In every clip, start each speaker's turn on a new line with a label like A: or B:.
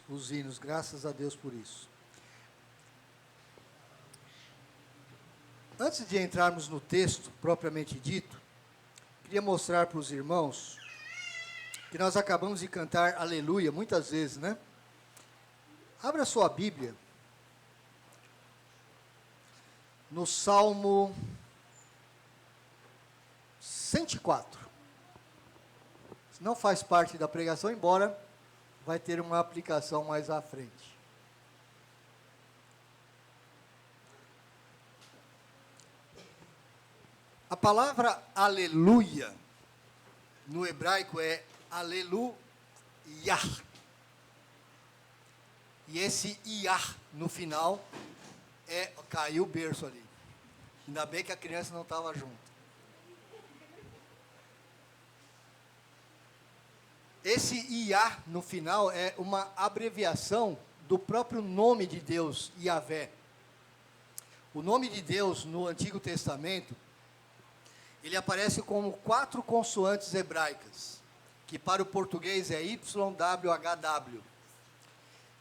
A: os hinos, graças a Deus por isso. Antes de entrarmos no texto propriamente dito, queria mostrar para os irmãos que nós acabamos de cantar Aleluia muitas vezes, né? Abra sua Bíblia no Salmo 104. Não faz parte da pregação, embora vai ter uma aplicação mais à frente. A palavra aleluia no hebraico é aleluia. E esse iah no final caiu o berço ali. Ainda bem que a criança não estava junto. Esse iah no final é uma abreviação do próprio nome de Deus, Yahvé. O nome de Deus no Antigo Testamento, ele aparece como 4 consoantes hebraicas, que para o português é YWHW,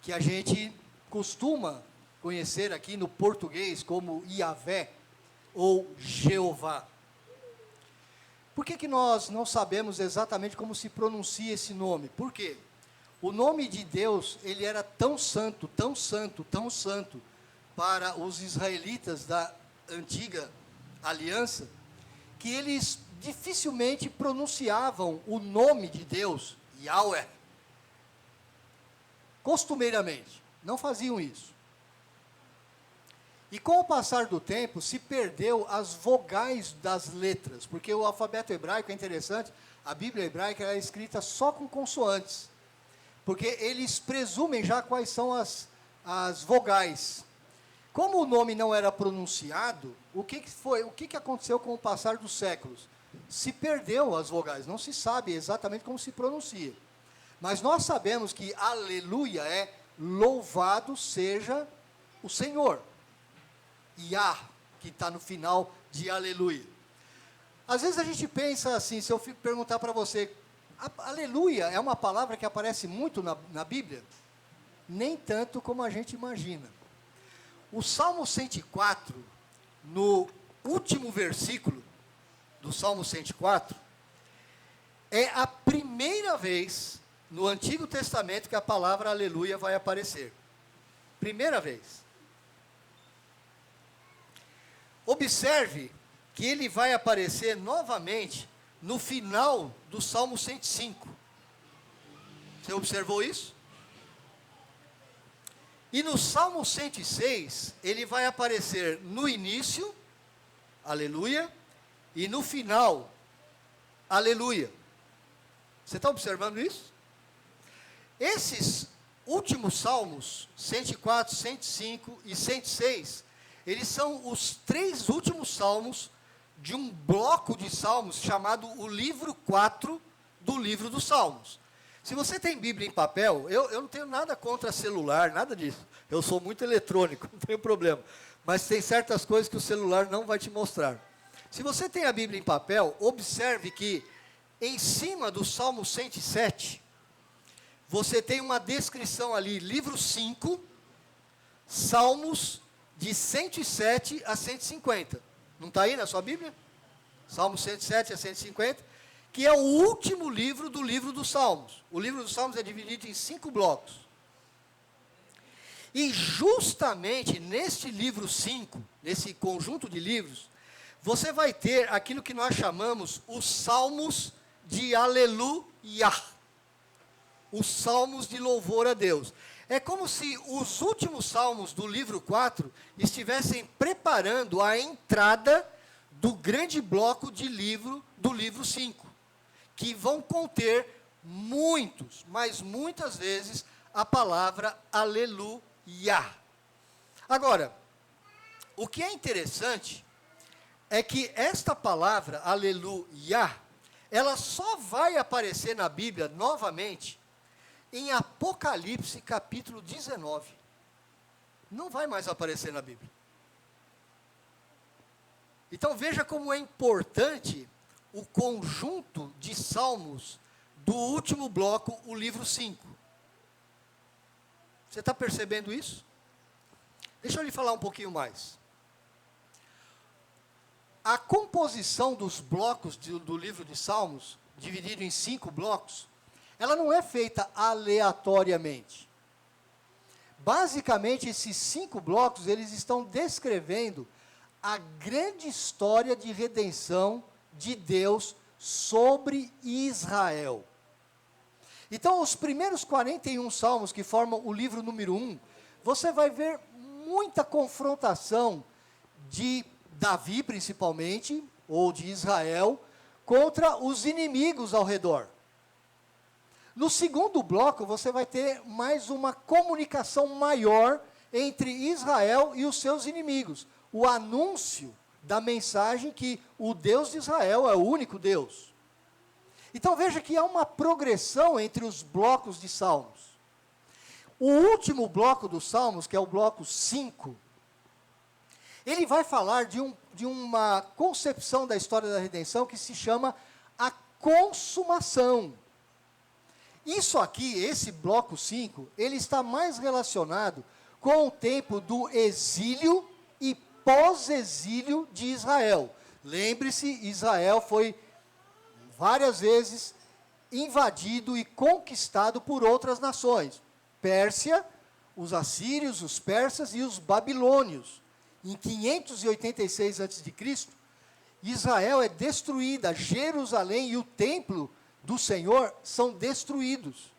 A: que a gente costuma conhecer aqui no português como Yahvé ou Jeová. Por que nós não sabemos exatamente como se pronuncia esse nome? Por quê? O nome de Deus, ele era tão santo, tão santo, tão santo para os israelitas da antiga aliança, que eles dificilmente pronunciavam o nome de Deus, Yahweh, costumeiramente. Não faziam isso. E com o passar do tempo, se perdeu as vogais das letras, porque o alfabeto hebraico é interessante, a Bíblia hebraica é escrita só com consoantes, porque eles presumem já quais são as vogais. Como o nome não era pronunciado, o que aconteceu com o passar dos séculos? Se perdeu as vogais, não se sabe exatamente como se pronuncia. Mas nós sabemos que aleluia é louvado seja o Senhor. Yah, que está no final de aleluia. Às vezes a gente pensa assim, se eu perguntar para você, aleluia é uma palavra que aparece muito na Bíblia? Nem tanto como a gente imagina. O Salmo 104, no último versículo do Salmo 104, é a primeira vez no Antigo Testamento que a palavra aleluia vai aparecer. Primeira vez. Observe que ele vai aparecer novamente no final do Salmo 105. Você observou isso? E no Salmo 106, ele vai aparecer no início, aleluia, e no final, aleluia. Você está observando isso? Esses últimos salmos, 104, 105 e 106, eles são os 3 últimos salmos de um bloco de salmos chamado o livro 4 do livro dos Salmos. Se você tem Bíblia em papel, eu não tenho nada contra celular, nada disso. Eu sou muito eletrônico, não tenho problema. Mas tem certas coisas que o celular não vai te mostrar. Se você tem a Bíblia em papel, observe que em cima do Salmo 107, você tem uma descrição ali, livro 5, Salmos de 107 a 150. Não está aí na sua Bíblia? Salmo 107 a 150, que é o último livro do livro dos Salmos. O livro dos Salmos é dividido em 5 blocos. E justamente neste livro 5, nesse conjunto de livros, você vai ter aquilo que nós chamamos os Salmos de Aleluia. Os Salmos de louvor a Deus. É como se os últimos salmos do livro 4 estivessem preparando a entrada do grande bloco de livro do livro 5, que vão conter muitos, mas muitas vezes, a palavra aleluia. Agora, o que é interessante é que esta palavra aleluia, ela só vai aparecer na Bíblia novamente em Apocalipse capítulo 19. Não vai mais aparecer na Bíblia. Então veja como é importante o conjunto de salmos do último bloco, o livro 5. Você está percebendo isso? Deixa eu lhe falar um pouquinho mais. A composição dos blocos do livro de Salmos, dividido em 5 blocos, ela não é feita aleatoriamente. Basicamente, esses 5 blocos, eles estão descrevendo a grande história de redenção de Deus sobre Israel. Então, os primeiros 41 salmos que formam o livro número 1, você vai ver muita confrontação de Davi, principalmente, ou de Israel, contra os inimigos ao redor. No segundo bloco, você vai ter mais uma comunicação maior entre Israel e os seus inimigos. O anúncio da mensagem que o Deus de Israel é o único Deus. Então veja que há uma progressão entre os blocos de salmos. O último bloco dos salmos, que é o bloco 5, ele vai falar de uma concepção da história da redenção que se chama a consumação. Isso aqui, esse bloco 5, ele está mais relacionado com o tempo do exílio e pós-exílio de Israel. Lembre-se, Israel foi várias vezes invadido e conquistado por outras nações. Pérsia, os assírios, os persas e os babilônios. Em 586 a.C., Israel é destruída, Jerusalém e o templo do Senhor são destruídos.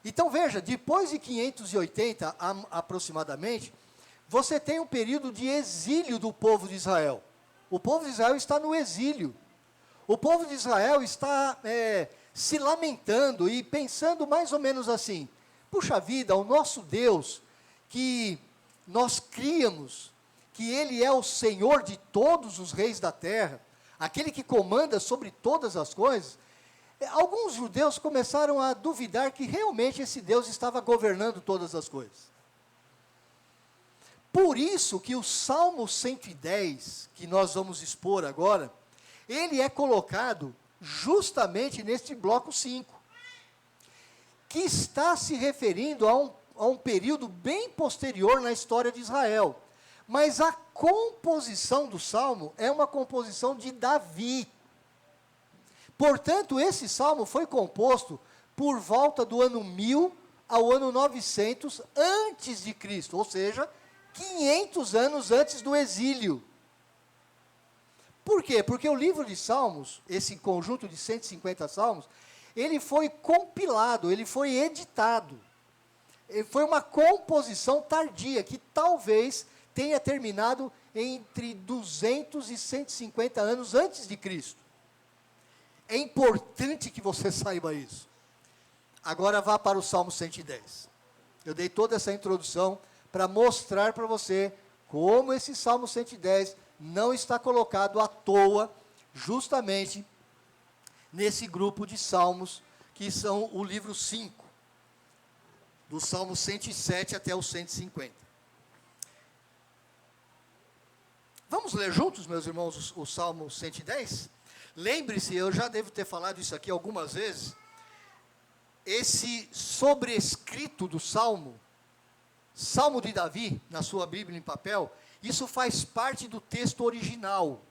A: Então veja, depois de 580 aproximadamente, você tem um período de exílio do povo de Israel. O povo de Israel está no exílio. O povo de Israel está se lamentando e pensando mais ou menos assim: puxa vida, o nosso Deus, que nós criamos, que Ele é o Senhor de todos os reis da terra, aquele que comanda sobre todas as coisas, alguns judeus começaram a duvidar que realmente esse Deus estava governando todas as coisas. Por isso que o Salmo 110, que nós vamos expor agora, ele é colocado justamente neste bloco 5, que está se referindo a um período bem posterior na história de Israel. Mas a composição do Salmo é uma composição de Davi. Portanto, esse Salmo foi composto por volta do ano 1000 ao ano 900 antes de Cristo, ou seja, 500 anos antes do exílio. Por quê? Porque o livro de Salmos, esse conjunto de 150 salmos, ele foi compilado, ele foi editado. Foi uma composição tardia, que talvez tenha terminado entre 200 e 150 anos antes de Cristo. É importante que você saiba isso. Agora vá para o Salmo 110. Eu dei toda essa introdução para mostrar para você como esse Salmo 110 não está colocado à toa, justamente nesse grupo de salmos, que são o livro 5, do Salmo 107 até o 150. Vamos ler juntos, meus irmãos, o Salmo 110? Lembre-se, eu já devo ter falado isso aqui algumas vezes, esse sobrescrito do Salmo, Salmo de Davi, na sua Bíblia em papel, isso faz parte do texto original.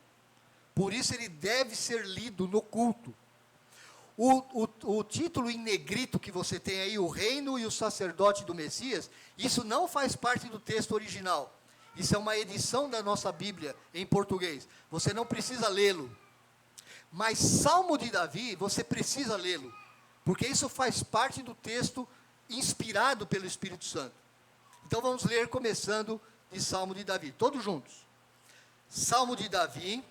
A: Por isso ele deve ser lido no culto. O título em negrito que você tem aí, o reino e o sacerdote do Messias, isso não faz parte do texto original. Isso é uma edição da nossa Bíblia em português. Você não precisa lê-lo. Mas Salmo de Davi, você precisa lê-lo. Porque isso faz parte do texto inspirado pelo Espírito Santo. Então vamos ler começando de Salmo de Davi, todos juntos. Salmo de Davi: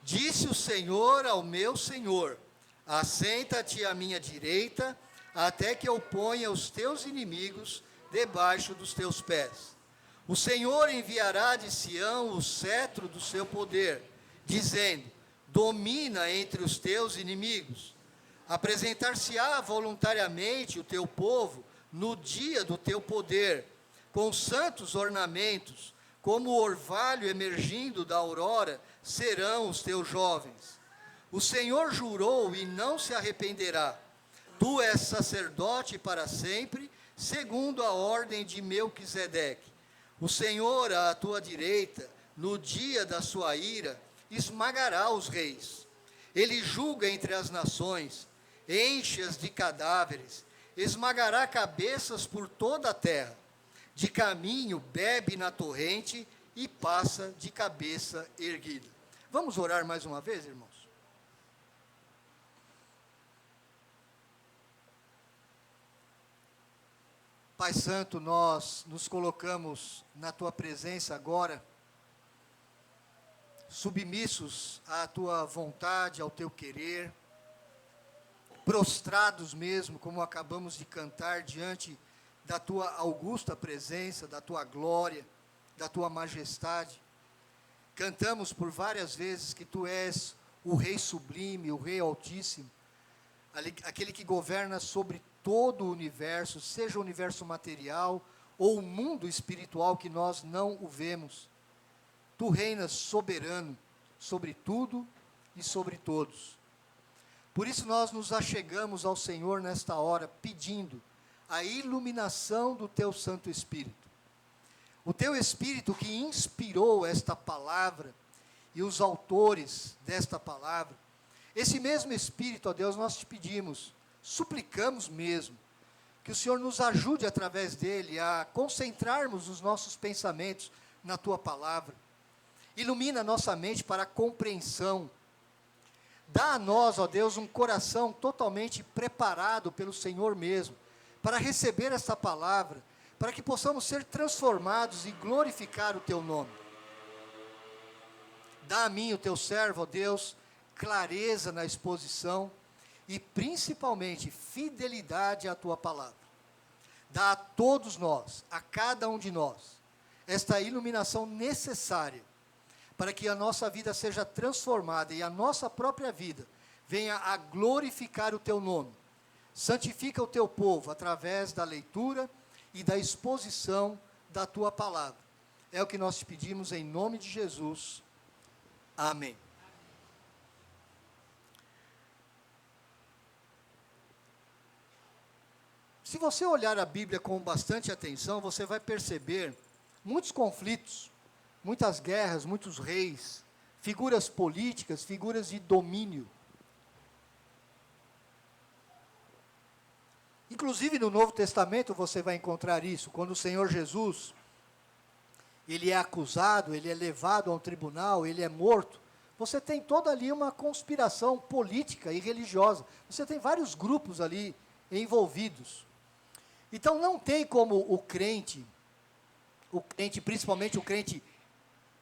A: disse o Senhor ao meu Senhor: assenta-te à minha direita, até que eu ponha os teus inimigos debaixo dos teus pés. O Senhor enviará de Sião o cetro do seu poder, dizendo: domina entre os teus inimigos. Apresentar-se-á voluntariamente o teu povo no dia do teu poder, com santos ornamentos, como o orvalho emergindo da aurora, serão os teus jovens. O Senhor jurou e não se arrependerá. Tu és sacerdote para sempre, segundo a ordem de Melquisedeque. O Senhor, à tua direita, no dia da sua ira, esmagará os reis. Ele julga entre as nações, enche-as de cadáveres, esmagará cabeças por toda a terra. De caminho bebe na torrente e passa de cabeça erguida. Vamos orar mais uma vez, irmãos? Pai Santo, nós nos colocamos na Tua presença agora, submissos à Tua vontade, ao Teu querer, prostrados mesmo, como acabamos de cantar, diante da Tua augusta presença, da Tua glória, da Tua majestade. Cantamos por várias vezes que Tu és o Rei sublime, o Rei altíssimo, aquele que governa sobre todo o universo, seja o universo material ou o mundo espiritual que nós não o vemos. Tu reinas soberano sobre tudo e sobre todos. Por isso nós nos achegamos ao Senhor nesta hora, pedindo a iluminação do Teu Santo Espírito. O Teu Espírito que inspirou esta palavra e os autores desta palavra, esse mesmo Espírito, ó Deus, nós te pedimos, suplicamos mesmo, que o Senhor nos ajude através dele a concentrarmos os nossos pensamentos na Tua palavra. Ilumina a nossa mente para a compreensão. Dá a nós, ó Deus, um coração totalmente preparado pelo Senhor mesmo, para receber esta palavra, para que possamos ser transformados e glorificar o Teu nome. Dá a mim, o Teu servo, ó Deus, clareza na exposição, e principalmente fidelidade à Tua palavra. Dá a todos nós, a cada um de nós, esta iluminação necessária para que a nossa vida seja transformada e a nossa própria vida venha a glorificar o Teu nome. Santifica o Teu povo através da leitura e da exposição da Tua palavra. É o que nós te pedimos em nome de Jesus. Amém. Se você olhar a Bíblia com bastante atenção, você vai perceber muitos conflitos, muitas guerras, muitos reis, figuras políticas, figuras de domínio. Inclusive no Novo Testamento você vai encontrar isso, quando o Senhor Jesus, ele é acusado, ele é levado a um tribunal, ele é morto. Você tem toda ali uma conspiração política e religiosa. Você tem vários grupos ali envolvidos. Então não tem como o crente, principalmente o crente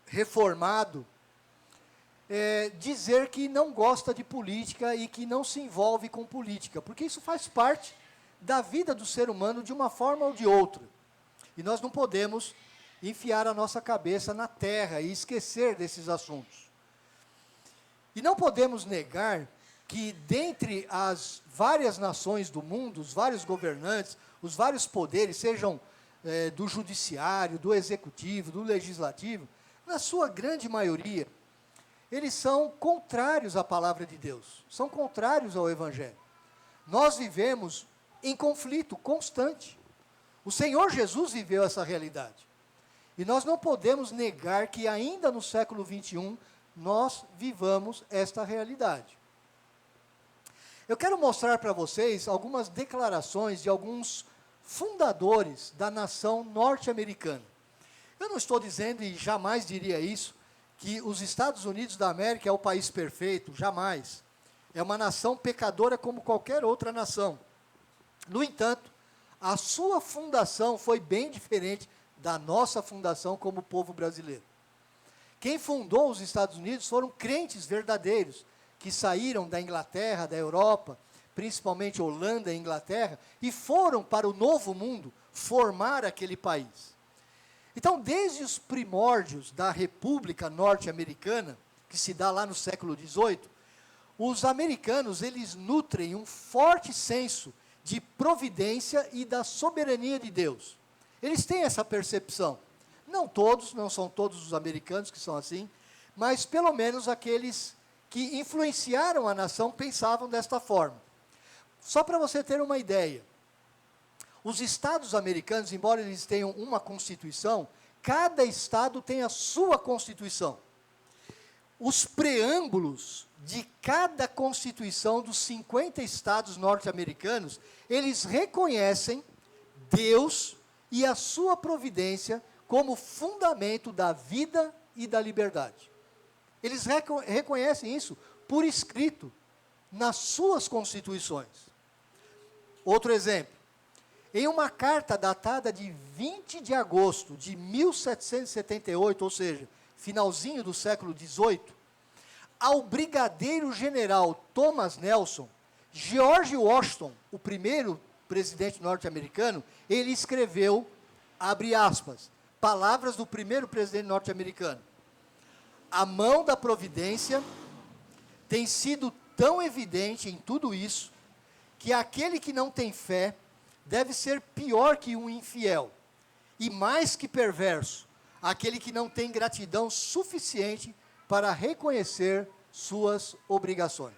A: reformado, dizer que não gosta de política e que não se envolve com política, porque isso faz parte da vida do ser humano de uma forma ou de outra. E nós não podemos enfiar a nossa cabeça na terra e esquecer desses assuntos. E não podemos negar que dentre as várias nações do mundo, os vários governantes, os vários poderes, sejam do judiciário, do executivo, do legislativo, na sua grande maioria, eles são contrários à palavra de Deus, são contrários ao Evangelho. Nós vivemos em conflito constante. O Senhor Jesus viveu essa realidade. E nós não podemos negar que ainda no século 21, nós vivamos esta realidade. Eu quero mostrar para vocês algumas declarações de alguns fundadores da nação norte-americana. Eu não estou dizendo, e jamais diria isso, que os Estados Unidos da América é o país perfeito, jamais. É uma nação pecadora como qualquer outra nação. No entanto, a sua fundação foi bem diferente da nossa fundação como povo brasileiro. Quem fundou os Estados Unidos foram crentes verdadeiros, que saíram da Inglaterra, da Europa, principalmente Holanda e Inglaterra, e foram para o Novo Mundo formar aquele país. Então, desde os primórdios da República Norte-Americana, que se dá lá no século XVIII, os americanos, eles nutrem um forte senso de providência e da soberania de Deus. Eles têm essa percepção. Não todos, não são todos os americanos que são assim, mas pelo menos aqueles que influenciaram a nação pensavam desta forma. Só para você ter uma ideia, Os estados americanos, embora eles tenham uma constituição, cada estado tem a sua constituição. Os preâmbulos de cada constituição dos 50 estados norte-americanos, eles reconhecem Deus e a sua providência como fundamento da vida e da liberdade. Eles reconhecem isso por escrito nas suas constituições. Outro exemplo, em uma carta datada de 20 de agosto de 1778, ou seja, finalzinho do século XVIII, ao brigadeiro-general Thomas Nelson, George Washington, o primeiro presidente norte-americano, ele escreveu, abre aspas, palavras do primeiro presidente norte-americano: a mão da providência tem sido tão evidente em tudo isso, que aquele que não tem fé deve ser pior que um infiel, e mais que perverso, aquele que não tem gratidão suficiente para reconhecer suas obrigações.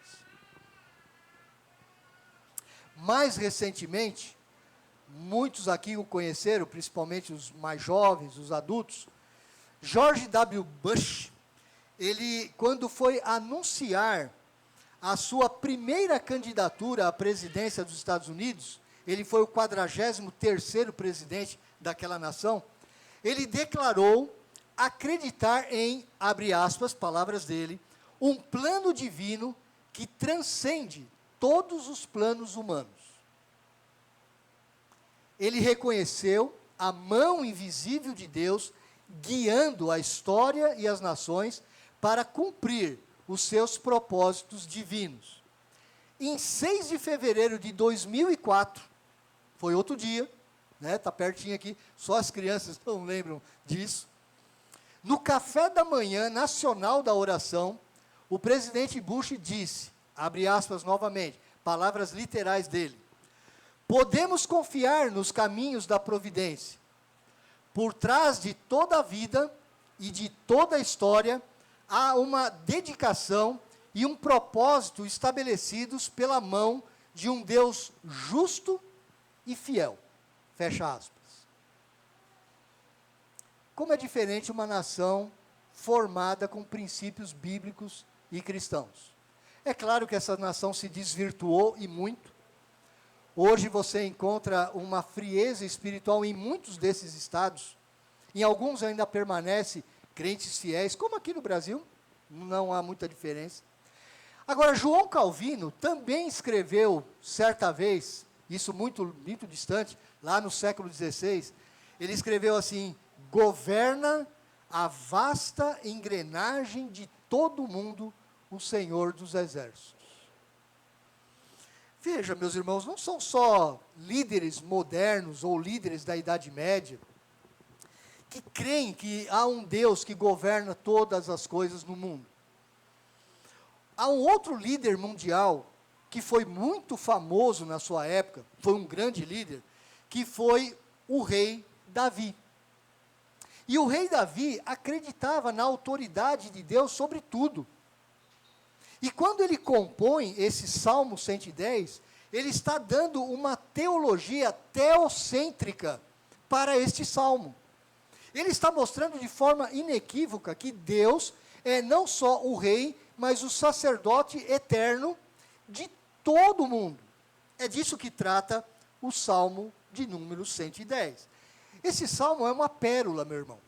A: Mais recentemente, muitos aqui o conheceram, principalmente os mais jovens, os adultos, George W. Bush, ele, quando foi anunciar a sua primeira candidatura à presidência dos Estados Unidos, ele foi o 43º presidente daquela nação, ele declarou acreditar em, abre aspas, palavras dele, um plano divino que transcende todos os planos humanos. Ele reconheceu a mão invisível de Deus guiando a história e as nações para cumprir os seus propósitos divinos. Em 6 de fevereiro de 2004, foi outro dia, né, está pertinho aqui, só as crianças não lembram disso, no café da manhã nacional da oração, o presidente Bush disse, abre aspas novamente, palavras literais dele: podemos confiar nos caminhos da providência. Por trás de toda a vida e de toda a história, há uma dedicação e um propósito estabelecidos pela mão de um Deus justo e fiel. Fecha aspas. Como é diferente uma nação formada com princípios bíblicos e cristãos. É claro que essa nação se desvirtuou e muito. Hoje você encontra uma frieza espiritual em muitos desses estados. Em alguns ainda permanece crentes fiéis, como aqui no Brasil, não há muita diferença. Agora, João Calvino também escreveu, certa vez, isso muito distante, lá no século XVI, ele escreveu assim: governa a vasta engrenagem de todo o mundo o Senhor dos Exércitos. Veja, meus irmãos, não são só líderes modernos ou líderes da Idade Média que creem que há um Deus que governa todas as coisas no mundo. Há um outro líder mundial que foi muito famoso na sua época, foi um grande líder, que foi o rei Davi. E o rei Davi acreditava na autoridade de Deus sobre tudo. E quando ele compõe esse Salmo 110, ele está dando uma teologia teocêntrica para este salmo. Ele está mostrando de forma inequívoca que Deus é não só o rei, mas o sacerdote eterno de todo o mundo. É disso que trata o Salmo de número 110. Esse salmo é uma pérola, meu irmão.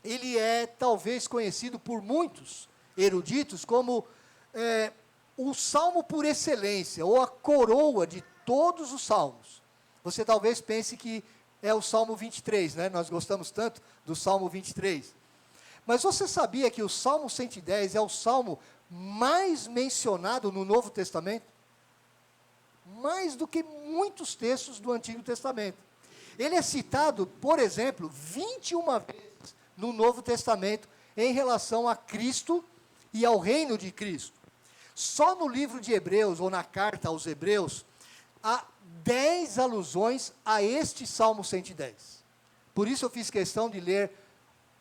A: Ele é talvez conhecido por muitos eruditos como o salmo por excelência, ou a coroa de todos os salmos. Você talvez pense que é o Salmo 23, né? Nós gostamos tanto do Salmo 23. Mas você sabia que o Salmo 110 é o salmo mais mencionado no Novo Testamento? Mais do que muitos textos do Antigo Testamento. Ele é citado, por exemplo, 21 vezes no Novo Testamento em relação a Cristo e ao reino de Cristo. Só no livro de Hebreus, ou na carta aos Hebreus, há 10 alusões a este Salmo 110. Por isso eu fiz questão de ler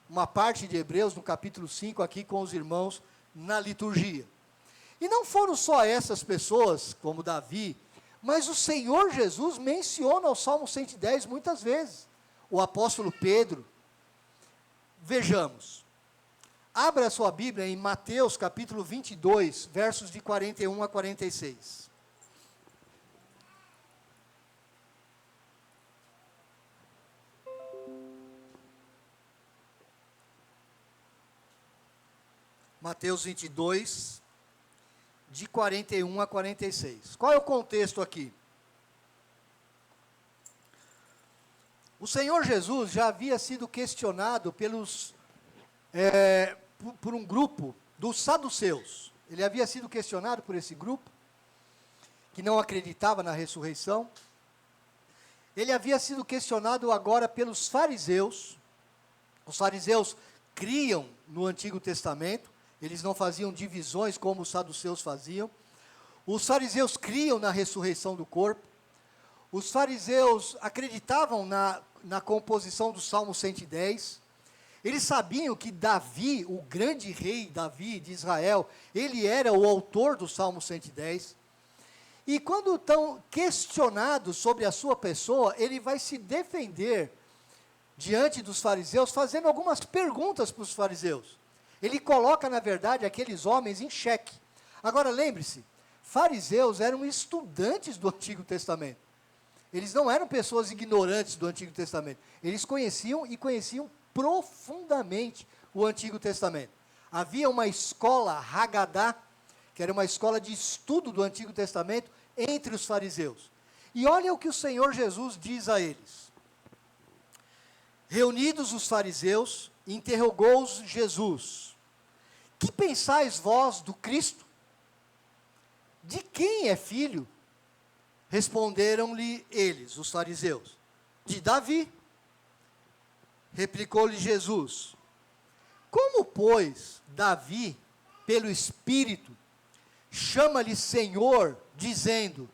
A: uma parte de Hebreus, no capítulo 5, aqui com os irmãos, na liturgia. E não foram só essas pessoas, como Davi, Mas o Senhor Jesus menciona o Salmo 110 muitas vezes. O apóstolo Pedro. Vejamos. Abra a sua Bíblia em Mateus capítulo 22, versos de 41 a 46. Mateus 22, de 41 a 46. Qual é o contexto aqui? O Senhor Jesus já havia sido questionado por um grupo dos saduceus. Ele havia sido questionado por esse grupo, que não acreditava na ressurreição. Ele havia sido questionado agora pelos fariseus. Os fariseus criam no Antigo Testamento. Eles não faziam divisões como os saduceus faziam. Os fariseus criam na ressurreição do corpo. Os fariseus acreditavam na composição do Salmo 110. Eles sabiam que Davi, o grande rei Davi de Israel, ele era o autor do Salmo 110. E quando estão questionados sobre a sua pessoa, ele vai se defender diante dos fariseus, fazendo algumas perguntas para os fariseus. Ele coloca, na verdade, aqueles homens em xeque. Agora, lembre-se, fariseus eram estudantes do Antigo Testamento. Eles não eram pessoas ignorantes do Antigo Testamento. Eles conheciam e conheciam profundamente o Antigo Testamento. Havia uma escola Haggadah, que era uma escola de estudo do Antigo Testamento, entre os fariseus. E olha o que o Senhor Jesus diz a eles. Reunidos os fariseus, interrogou-os Jesus: que pensais vós do Cristo? De quem é filho? Responderam-lhe eles, os fariseus: de Davi. Replicou-lhe Jesus: como, pois, Davi, pelo Espírito, chama-lhe Senhor, dizendo: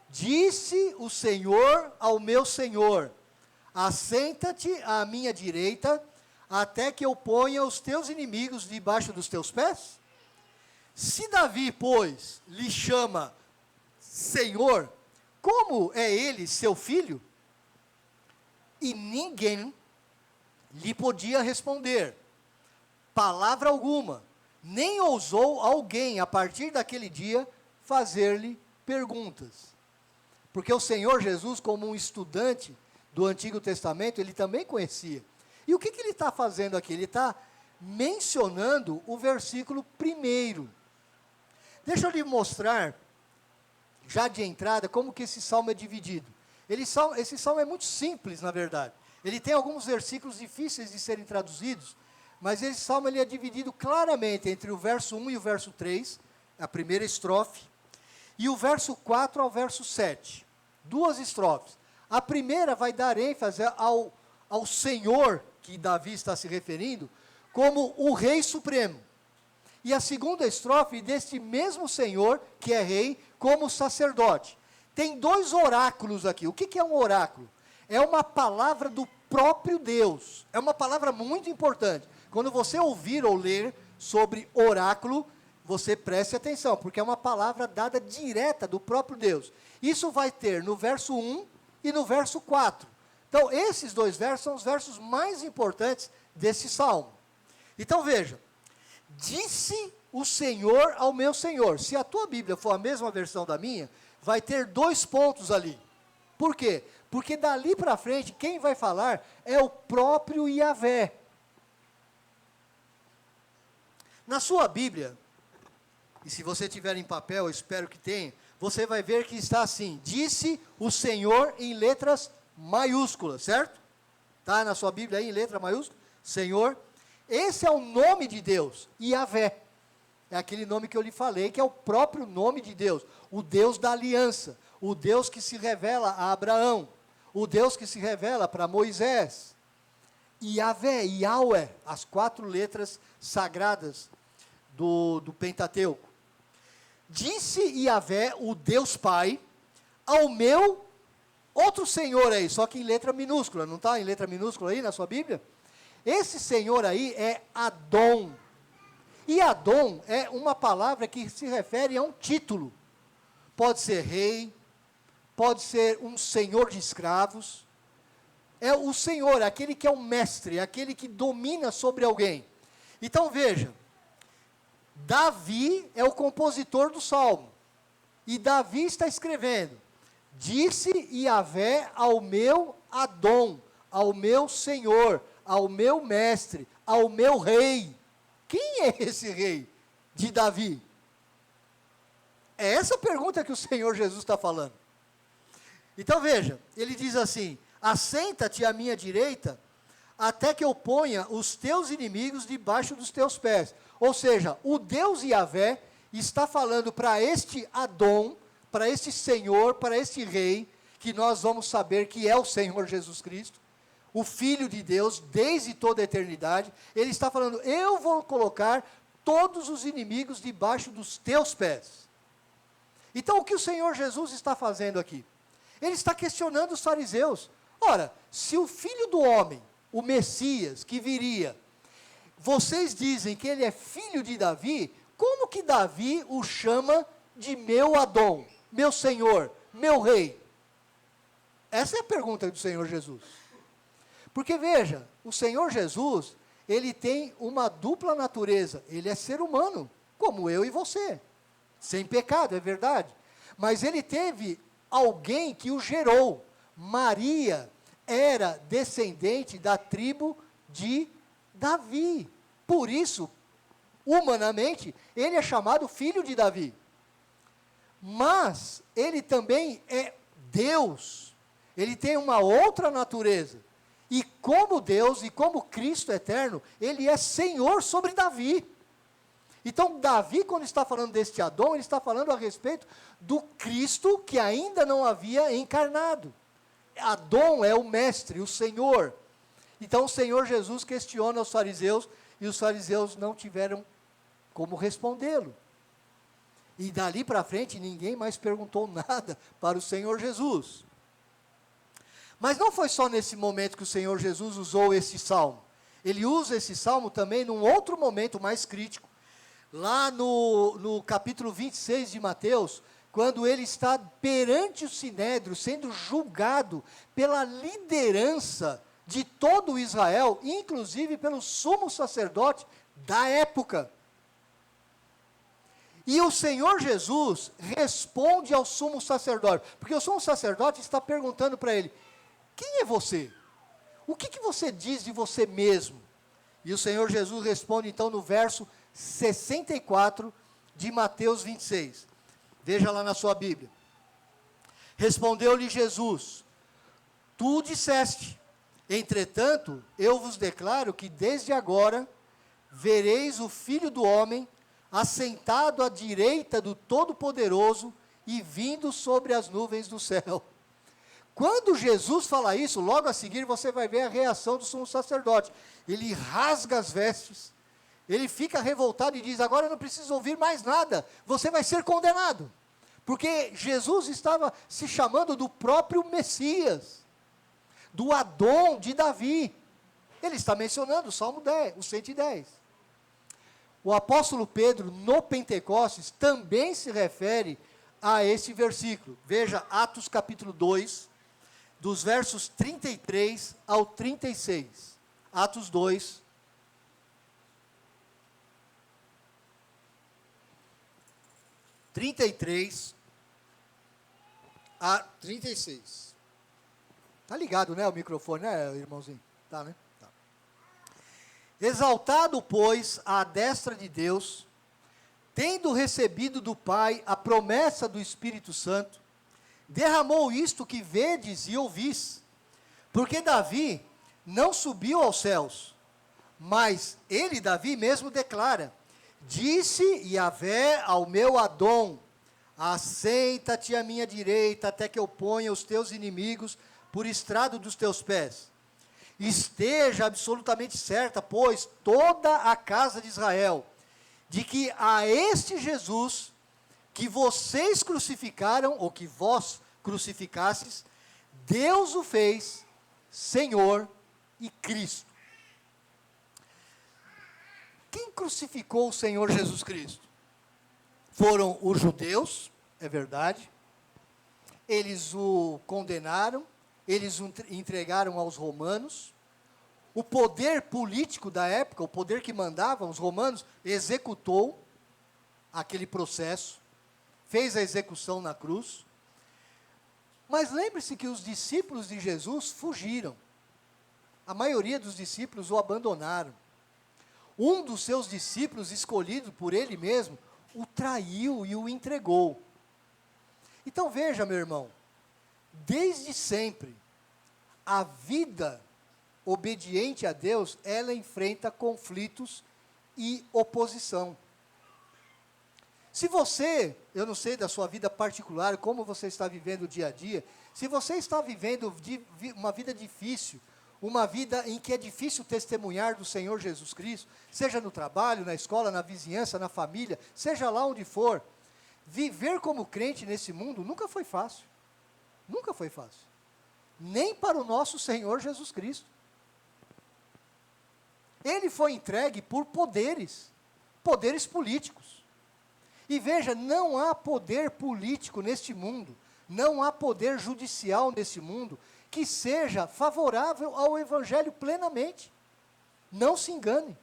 A: disse o Senhor ao meu Senhor, assenta-te à minha direita, até que eu ponha os teus inimigos debaixo dos teus pés? Se Davi, pois, lhe chama Senhor, como é ele seu filho? E ninguém lhe podia responder palavra alguma, nem ousou alguém, a partir daquele dia, fazer-lhe perguntas. Porque o Senhor Jesus, como um estudante do Antigo Testamento, ele também conhecia. E o que ele está fazendo aqui? Ele está mencionando o versículo 1. Deixa eu lhe mostrar, já de entrada, como que esse salmo é dividido. Esse salmo é muito simples, na verdade. Ele tem alguns versículos difíceis de serem traduzidos, mas esse salmo ele é dividido claramente entre o verso 1 e o verso 3, a primeira estrofe, e o verso 4 ao verso 7. 2 estrofes. A primeira vai dar ênfase ao Senhor, que Davi está se referindo, como o Rei Supremo. E a segunda estrofe deste mesmo Senhor, que é Rei, como sacerdote. Tem 2 oráculos aqui. O que é um oráculo? É uma palavra do próprio Deus. É uma palavra muito importante. Quando você ouvir ou ler sobre oráculo, você preste atenção, porque é uma palavra dada direta do próprio Deus. Isso vai ter no verso 1 e no verso 4. Então, esses 2 versos são os versos mais importantes desse salmo. Então, veja. Disse o Senhor ao meu Senhor. Se a tua Bíblia for a mesma versão da minha, vai ter 2 pontos ali. Por quê? Porque dali para frente, quem vai falar é o próprio Yahvé. Na sua Bíblia, e se você tiver em papel, eu espero que tenha, você vai ver que está assim: disse o Senhor em letras maiúsculas, certo? Está na sua Bíblia aí em letra maiúscula? Senhor. Esse é o nome de Deus, Yahvé. É aquele nome que eu lhe falei, que é o próprio nome de Deus. O Deus da aliança. O Deus que se revela a Abraão. O Deus que se revela para Moisés. Yahvé, Yahweh, as 4 letras sagradas do Pentateuco. Disse Yahvé, o Deus Pai, ao meu outro Senhor aí, só que em letra minúscula. Não está em letra minúscula aí na sua Bíblia? Esse Senhor aí é Adom. E Adom é uma palavra que se refere a um título. Pode ser rei, pode ser um senhor de escravos. É o senhor, aquele que é o mestre, aquele que domina sobre alguém. Então veja, Davi é o compositor do salmo. E Davi está escrevendo: disse Yahvé ao meu Adom, ao meu Senhor, ao meu mestre, ao meu rei. Quem é esse rei de Davi? É essa pergunta que o Senhor Jesus está falando. Então veja, ele diz assim: assenta-te à minha direita, até que eu ponha os teus inimigos debaixo dos teus pés. Ou seja, o Deus Yahvé está falando para este Adom, para este Senhor, para este Rei, que nós vamos saber que é o Senhor Jesus Cristo, o Filho de Deus, desde toda a eternidade. Ele está falando: eu vou colocar todos os inimigos debaixo dos teus pés. Então, o que o Senhor Jesus está fazendo aqui? Ele está questionando os fariseus. Ora, se o Filho do Homem, o Messias, que viria, vocês dizem que ele é filho de Davi, como que Davi o chama de meu Adom, meu Senhor, meu Rei? Essa é a pergunta do Senhor Jesus. Porque veja, o Senhor Jesus, ele tem uma dupla natureza. Ele é ser humano, como eu e você, sem pecado, é verdade. Mas ele teve alguém que o gerou. Maria era descendente da tribo de Davi. Por isso, humanamente, ele é chamado filho de Davi. Mas ele também é Deus. Ele tem uma outra natureza. E como Deus e como Cristo eterno, ele é Senhor sobre Davi. Então, Davi, quando está falando deste Adom, ele está falando a respeito do Cristo que ainda não havia encarnado. Adom é o mestre, o Senhor. Então, o Senhor Jesus questiona os fariseus, e os fariseus não tiveram como respondê-lo. E dali para frente, ninguém mais perguntou nada para o Senhor Jesus. Mas não foi só nesse momento que o Senhor Jesus usou esse salmo. Ele usa esse salmo também num outro momento mais crítico. Lá no capítulo 26 de Mateus, quando ele está perante o Sinédrio, sendo julgado pela liderança de todo Israel, inclusive pelo sumo sacerdote da época. E o Senhor Jesus responde ao sumo sacerdote, porque o sumo sacerdote está perguntando para ele: quem é você? O que você diz de você mesmo? E o Senhor Jesus responde então no verso 64 de Mateus 26. Veja lá na sua Bíblia. Respondeu-lhe Jesus: tu disseste, entretanto, eu vos declaro que desde agora vereis o Filho do Homem assentado à direita do Todo-Poderoso e vindo sobre as nuvens do céu. Quando Jesus fala isso, logo a seguir você vai ver a reação do sumo sacerdote. Ele rasga as vestes, ele fica revoltado e diz: agora eu não preciso ouvir mais nada, você vai ser condenado. Porque Jesus estava se chamando do próprio Messias, do Adom de Davi. Ele está mencionando o Salmo 10, o 110. O apóstolo Pedro, no Pentecostes, também se refere a esse versículo. Veja Atos capítulo 2, dos versos 33 ao 36. Atos 2. A 36. Tá ligado, né, o microfone, né, irmãozinho? Tá, né? Tá. Exaltado, pois, à destra de Deus, tendo recebido do Pai a promessa do Espírito Santo, derramou isto que vedes e ouvis. Porque Davi não subiu aos céus, mas ele, Davi, mesmo declara: disse Yahvé ao meu Adom: assenta-te à minha direita, até que eu ponha os teus inimigos por estrado dos teus pés. Esteja absolutamente certa, pois, toda a casa de Israel, de que a este Jesus, que vocês crucificaram, ou que vós crucificastes, Deus o fez Senhor e Cristo. Quem crucificou o Senhor Jesus Cristo? Foram os judeus, é verdade, eles o condenaram, eles o entregaram aos romanos. O poder político da época, o poder que mandava, os romanos, executou aquele processo, fez a execução na cruz. Mas lembre-se que os discípulos de Jesus fugiram. A maioria dos discípulos o abandonaram. Um dos seus discípulos, escolhido por ele mesmo, o traiu e o entregou. Então veja, meu irmão, desde sempre, a vida obediente a Deus, ela enfrenta conflitos e oposição. Se você, eu não sei da sua vida particular, como você está vivendo o dia a dia, se você está vivendo uma vida difícil, uma vida em que é difícil testemunhar do Senhor Jesus Cristo, seja no trabalho, na escola, na vizinhança, na família, seja lá onde for, viver como crente nesse mundo nunca foi fácil. Nunca foi fácil. Nem para o nosso Senhor Jesus Cristo. Ele foi entregue por poderes políticos. E veja, não há poder político neste mundo, não há poder judicial nesse mundo, que seja favorável ao Evangelho plenamente. Não se engane.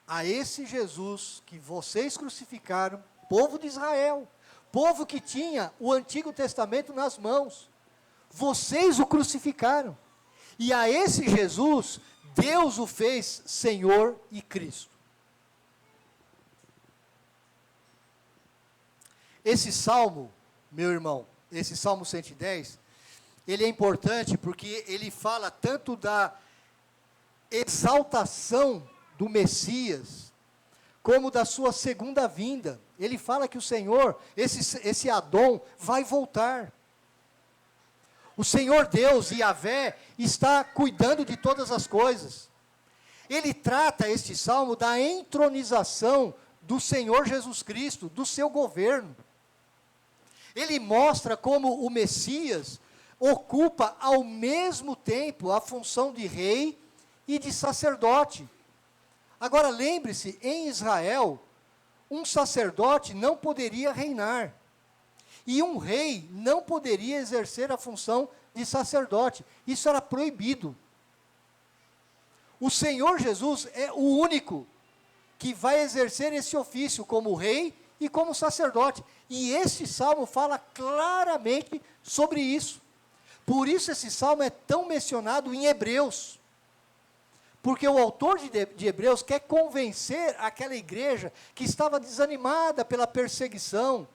A: A esse Jesus que vocês crucificaram, povo de Israel, povo que tinha o Antigo Testamento nas mãos, vocês o crucificaram. E a esse Jesus, Deus o fez Senhor e Cristo. Esse salmo, meu irmão, esse Salmo 110, ele é importante porque ele fala tanto da exaltação do Messias, como da sua segunda vinda. Ele fala que o Senhor, esse Adão, vai voltar. O Senhor Deus, Yahvé, está cuidando de todas as coisas. Ele trata este salmo da entronização do Senhor Jesus Cristo, do seu governo. Ele mostra como o Messias ocupa ao mesmo tempo a função de rei e de sacerdote. Agora lembre-se, em Israel, um sacerdote não poderia reinar. E um rei não poderia exercer a função de sacerdote. Isso era proibido. O Senhor Jesus é o único que vai exercer esse ofício como rei e como sacerdote. E este salmo fala claramente sobre isso. Por isso esse salmo é tão mencionado em Hebreus. Porque o autor de Hebreus quer convencer aquela igreja que estava desanimada pela perseguição,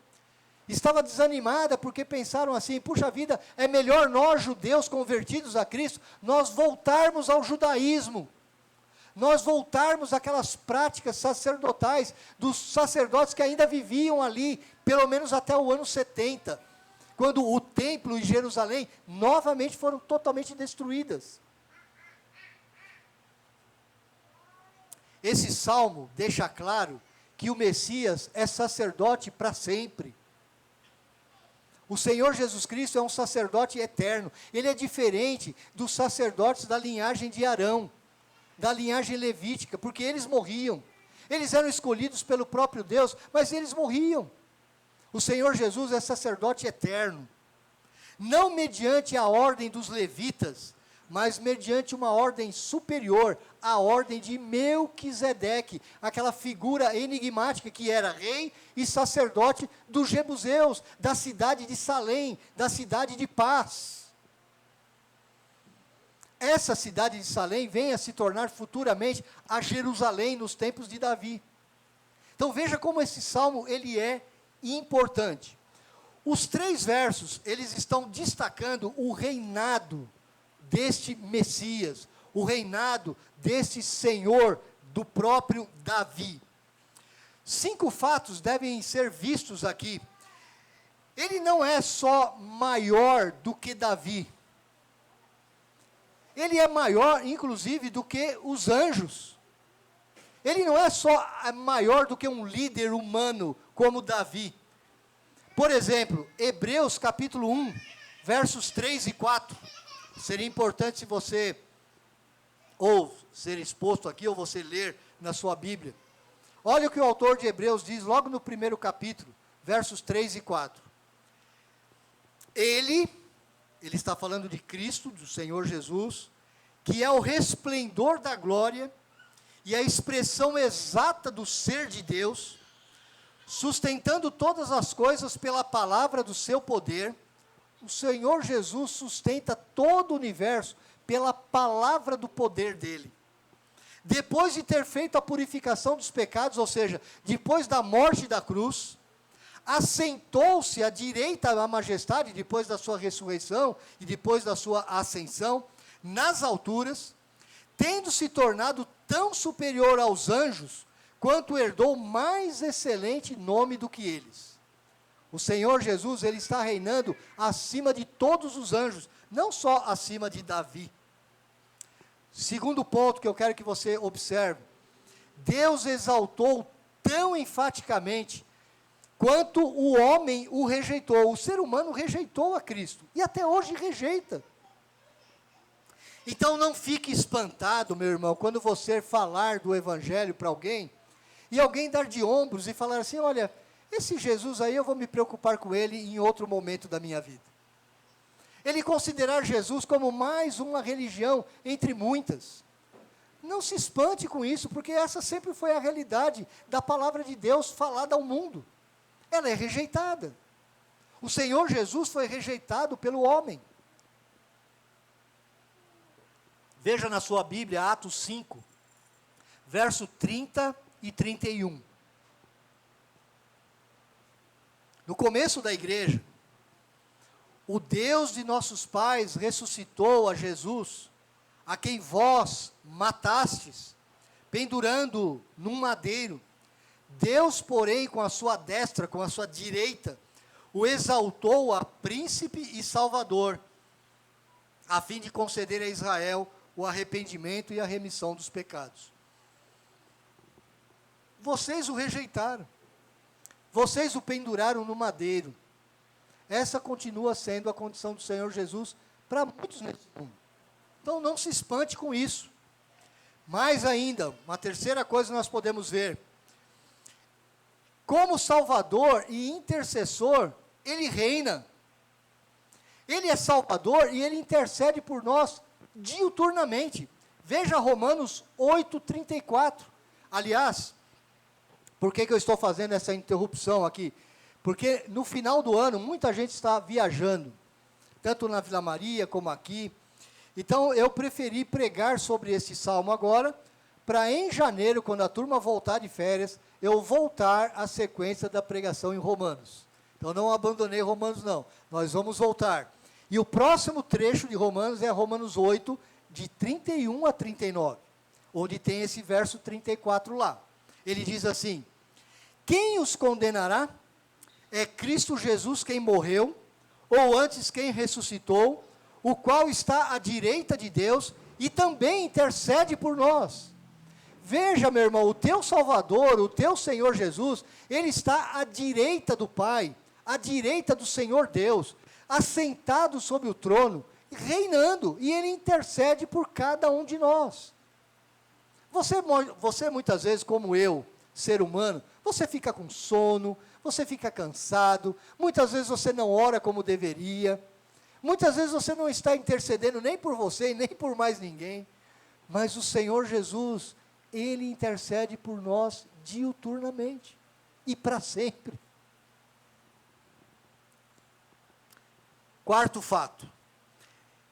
A: estava desanimada porque pensaram assim: puxa vida, é melhor nós judeus convertidos a Cristo, nós voltarmos ao judaísmo, nós voltarmos àquelas práticas sacerdotais, dos sacerdotes que ainda viviam ali, pelo menos até o ano 70, quando o templo e Jerusalém novamente foram totalmente destruídas. Esse salmo deixa claro que o Messias é sacerdote para sempre. O Senhor Jesus Cristo é um sacerdote eterno. Ele é diferente dos sacerdotes da linhagem de Arão, da linhagem levítica, porque eles morriam. Eles eram escolhidos pelo próprio Deus, mas eles morriam. O Senhor Jesus é sacerdote eterno. Não mediante a ordem dos levitas, mas mediante uma ordem superior, a ordem de Melquisedeque, aquela figura enigmática que era rei e sacerdote dos jebuseus, da cidade de Salém, da cidade de paz. Essa cidade de Salém vem a se tornar futuramente a Jerusalém nos tempos de Davi. Então veja como esse salmo ele é importante. Os 3 versos, eles estão destacando o reinado deste Messias, o reinado deste Senhor, do próprio Davi. 5 fatos devem ser vistos aqui. Ele não é só maior do que Davi. Ele é maior, inclusive, do que os anjos. Ele não é só maior do que um líder humano, como Davi. Por exemplo, Hebreus capítulo 1, versos 3 e 4. Seria importante se você, ou ser exposto aqui, ou você ler na sua Bíblia. Olha o que o autor de Hebreus diz logo no primeiro capítulo, versos 3 e 4. Ele está falando de Cristo, do Senhor Jesus, que é o resplendor da glória e a expressão exata do ser de Deus, sustentando todas as coisas pela palavra do seu poder. O Senhor Jesus sustenta todo o universo pela palavra do poder dele. Depois de ter feito a purificação dos pecados, ou seja, depois da morte da cruz, assentou-se à direita da majestade, depois da sua ressurreição e depois da sua ascensão, nas alturas, tendo se tornado tão superior aos anjos, quanto herdou mais excelente nome do que eles. O Senhor Jesus, ele está reinando acima de todos os anjos, não só acima de Davi. Segundo ponto que eu quero que você observe, Deus exaltou tão enfaticamente quanto o homem o rejeitou. O ser humano rejeitou a Cristo, e até hoje rejeita. Então não fique espantado, meu irmão, quando você falar do Evangelho para alguém, e alguém dar de ombros e falar assim, olha, esse Jesus aí eu vou me preocupar com ele em outro momento da minha vida. Ele considerar Jesus como mais uma religião entre muitas. Não se espante com isso, porque essa sempre foi a realidade da palavra de Deus falada ao mundo. Ela é rejeitada. O Senhor Jesus foi rejeitado pelo homem. Veja na sua Bíblia, Atos 5, verso 30 e 31. No começo da igreja, o Deus de nossos pais ressuscitou a Jesus, a quem vós matastes, pendurando num madeiro. Deus, porém, com a sua destra, com a sua direita, o exaltou a príncipe e salvador, a fim de conceder a Israel o arrependimento e a remissão dos pecados. Vocês o rejeitaram. Vocês o penduraram no madeiro. Essa continua sendo a condição do Senhor Jesus para muitos nesse mundo. Então não se espante com isso. Mais ainda, uma terceira coisa nós podemos ver. Como Salvador e intercessor, Ele reina. Ele é Salvador e Ele intercede por nós diuturnamente. Veja Romanos 8:34. Aliás, por que eu estou fazendo essa interrupção aqui? Porque no final do ano, muita gente está viajando, tanto na Vila Maria como aqui. Então, eu preferi pregar sobre esse salmo agora, para em janeiro, quando a turma voltar de férias, eu voltar à sequência da pregação em Romanos. Então, não abandonei Romanos, não. Nós vamos voltar. E o próximo trecho de Romanos é Romanos 8, de 31 a 39, onde tem esse verso 34 lá. Ele diz assim: quem os condenará? É Cristo Jesus quem morreu, ou antes quem ressuscitou, o qual está à direita de Deus e também intercede por nós. Veja, meu irmão, o teu Salvador, o teu Senhor Jesus, Ele está à direita do Pai, à direita do Senhor Deus, assentado sobre o trono, reinando, e Ele intercede por cada um de nós. Você muitas vezes, como eu, ser humano, você fica com sono, você fica cansado, muitas vezes você não ora como deveria, muitas vezes você não está intercedendo nem por você e nem por mais ninguém, mas o Senhor Jesus, Ele intercede por nós diuturnamente e para sempre. Quarto fato,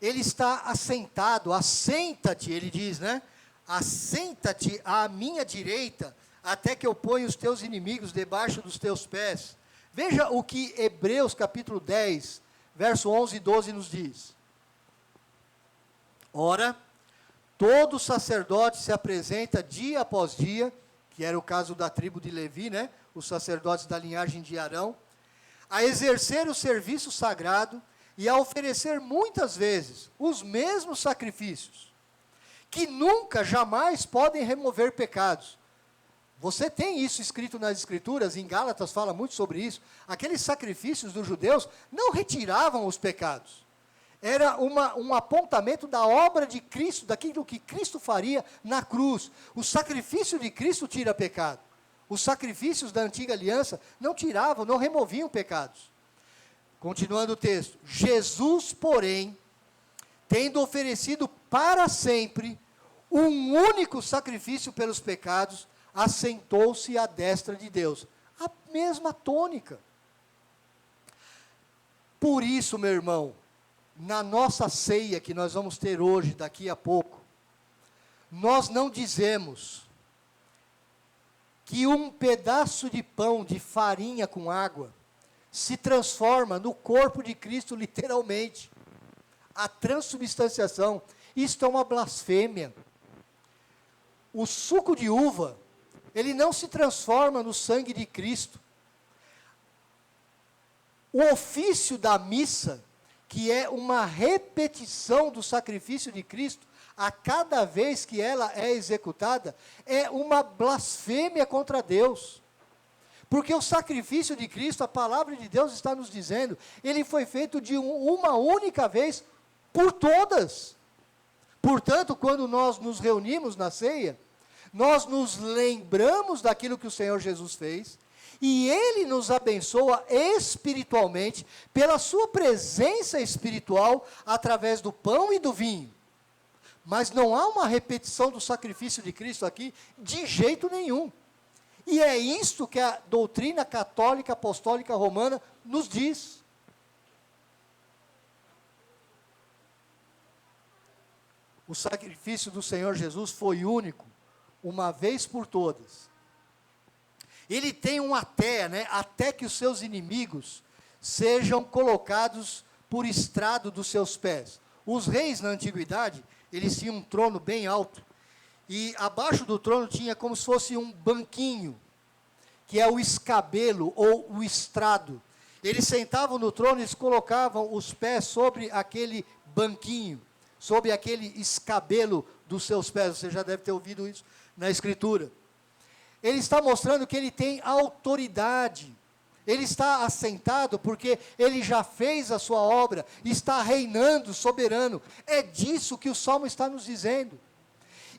A: Ele está assentado, assenta-te, Ele diz, né? Assenta-te à minha direita, até que eu ponha os teus inimigos debaixo dos teus pés. Veja o que Hebreus capítulo 10, verso 11 e 12 nos diz. Ora, todo sacerdote se apresenta dia após dia, que era o caso da tribo de Levi, né? Os sacerdotes da linhagem de Arão, a exercer o serviço sagrado e a oferecer muitas vezes os mesmos sacrifícios, que nunca, jamais podem remover pecados. Você tem isso escrito nas Escrituras, em Gálatas fala muito sobre isso. Aqueles sacrifícios dos judeus não retiravam os pecados. Era um apontamento da obra de Cristo, daquilo que Cristo faria na cruz. O sacrifício de Cristo tira pecado. Os sacrifícios da antiga aliança não tiravam, não removiam pecados. Continuando o texto. Jesus, porém, tendo oferecido para sempre um único sacrifício pelos pecados, assentou-se à destra de Deus. A mesma tônica. Por isso, meu irmão, na nossa ceia que nós vamos ter hoje, daqui a pouco, nós não dizemos que um pedaço de pão, de farinha com água, se transforma no corpo de Cristo literalmente. A transubstanciação, isto é uma blasfêmia. O suco de uva, ele não se transforma no sangue de Cristo. O ofício da missa, que é uma repetição do sacrifício de Cristo, a cada vez que ela é executada, é uma blasfêmia contra Deus. Porque o sacrifício de Cristo, a palavra de Deus está nos dizendo, ele foi feito de uma única vez por todas. Portanto, quando nós nos reunimos na ceia, nós nos lembramos daquilo que o Senhor Jesus fez, e Ele nos abençoa espiritualmente, pela sua presença espiritual, através do pão e do vinho. Mas não há uma repetição do sacrifício de Cristo aqui, de jeito nenhum. E é isto que a doutrina católica apostólica romana nos diz. O sacrifício do Senhor Jesus foi único, uma vez por todas. Ele tem um até, né? Até que os seus inimigos sejam colocados por estrado dos seus pés. Os reis na antiguidade, eles tinham um trono bem alto. E abaixo do trono tinha como se fosse um banquinho, que é o escabelo ou o estrado. Eles sentavam no trono e eles colocavam os pés sobre aquele banquinho, sobre aquele escabelo dos seus pés. Você já deve ter ouvido isso na Escritura. Ele está mostrando que ele tem autoridade. Ele está assentado porque ele já fez a sua obra, está reinando soberano. É disso que o Salmo está nos dizendo.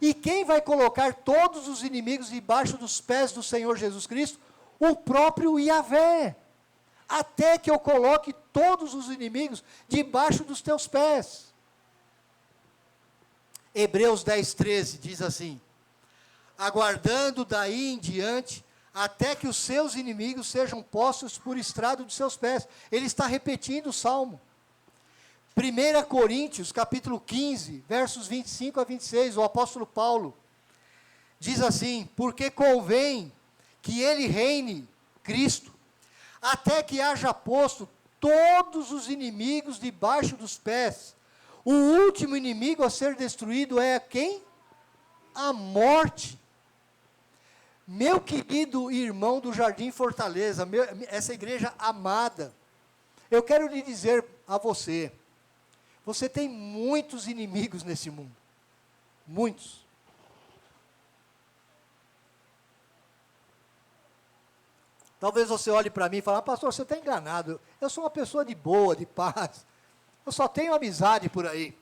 A: E quem vai colocar todos os inimigos debaixo dos pés do Senhor Jesus Cristo? O próprio Yahvé. Até que eu coloque todos os inimigos debaixo dos teus pés. Hebreus 10:13 diz assim: aguardando daí em diante, até que os seus inimigos sejam postos por estrado de seus pés. Ele está repetindo o Salmo. 1 Coríntios, capítulo 15, versos 25 a 26, o apóstolo Paulo diz assim: porque convém que ele reine, Cristo, até que haja posto todos os inimigos debaixo dos pés. O último inimigo a ser destruído é quem? A morte. Meu querido irmão do Jardim Fortaleza, essa igreja amada, eu quero lhe dizer a você, você tem muitos inimigos nesse mundo. Muitos. Talvez você olhe para mim e fale: pastor, você está enganado. Eu sou uma pessoa de boa, de paz. Eu só tenho amizade por aí.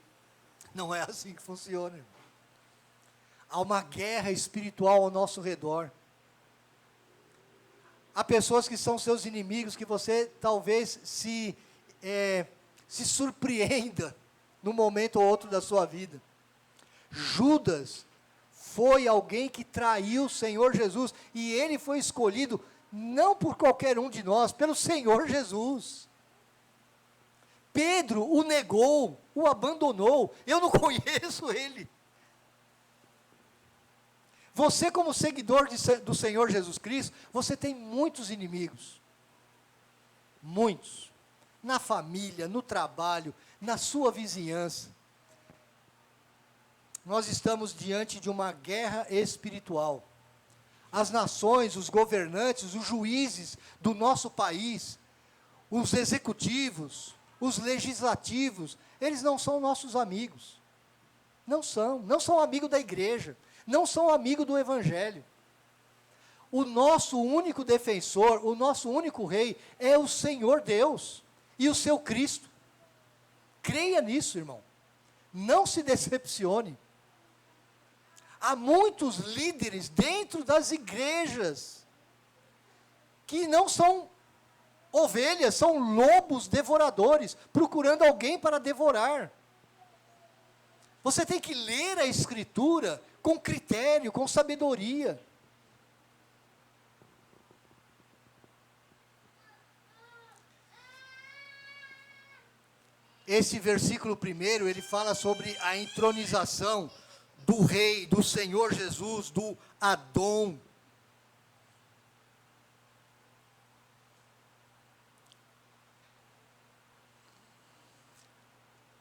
A: Não é assim que funciona, irmão. Há uma guerra espiritual ao nosso redor. Há pessoas que são seus inimigos, que você talvez se surpreenda num momento ou outro da sua vida. Judas foi alguém que traiu o Senhor Jesus, e ele foi escolhido não por qualquer um de nós, pelo Senhor Jesus. Pedro o negou, o abandonou. Eu não conheço ele. Você, como seguidor do Senhor Jesus Cristo, você tem muitos inimigos. Muitos. Na família, no trabalho, na sua vizinhança. Nós estamos diante de uma guerra espiritual. As nações, os governantes, os juízes do nosso país, os executivos, os legislativos, eles não são nossos amigos. Não são amigos da igreja. Não são amigos do Evangelho. O nosso único defensor, o nosso único rei, é o Senhor Deus e o seu Cristo. Creia nisso, irmão. Não se decepcione. Há muitos líderes dentro das igrejas que não são ovelhas, são lobos devoradores, procurando alguém para devorar. Você tem que ler a Escritura com critério, com sabedoria. Esse versículo primeiro, ele fala sobre a entronização do Rei, do Senhor Jesus, do Adão.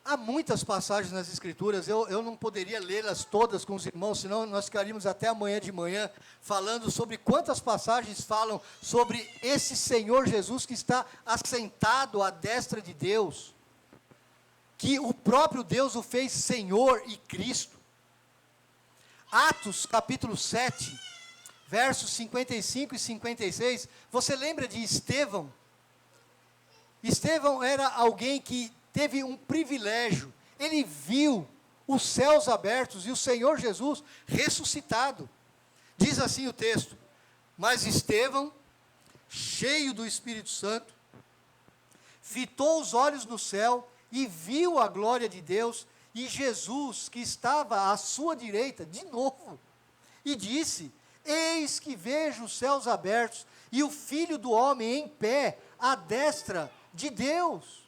A: Há muitas passagens nas Escrituras, eu não poderia lê-las todas com os irmãos, senão nós ficaríamos até amanhã de manhã falando sobre quantas passagens falam sobre esse Senhor Jesus que está assentado à destra de Deus, que o próprio Deus o fez Senhor e Cristo. Atos capítulo 7, versos 55 e 56, você lembra de Estevão? Estevão era alguém que teve um privilégio, ele viu os céus abertos e o Senhor Jesus ressuscitado. Diz assim o texto: mas Estevão, cheio do Espírito Santo, fitou os olhos no céu e viu a glória de Deus e Jesus que estava à sua direita, de novo, e disse: eis que vejo os céus abertos e o Filho do Homem em pé à destra de Deus.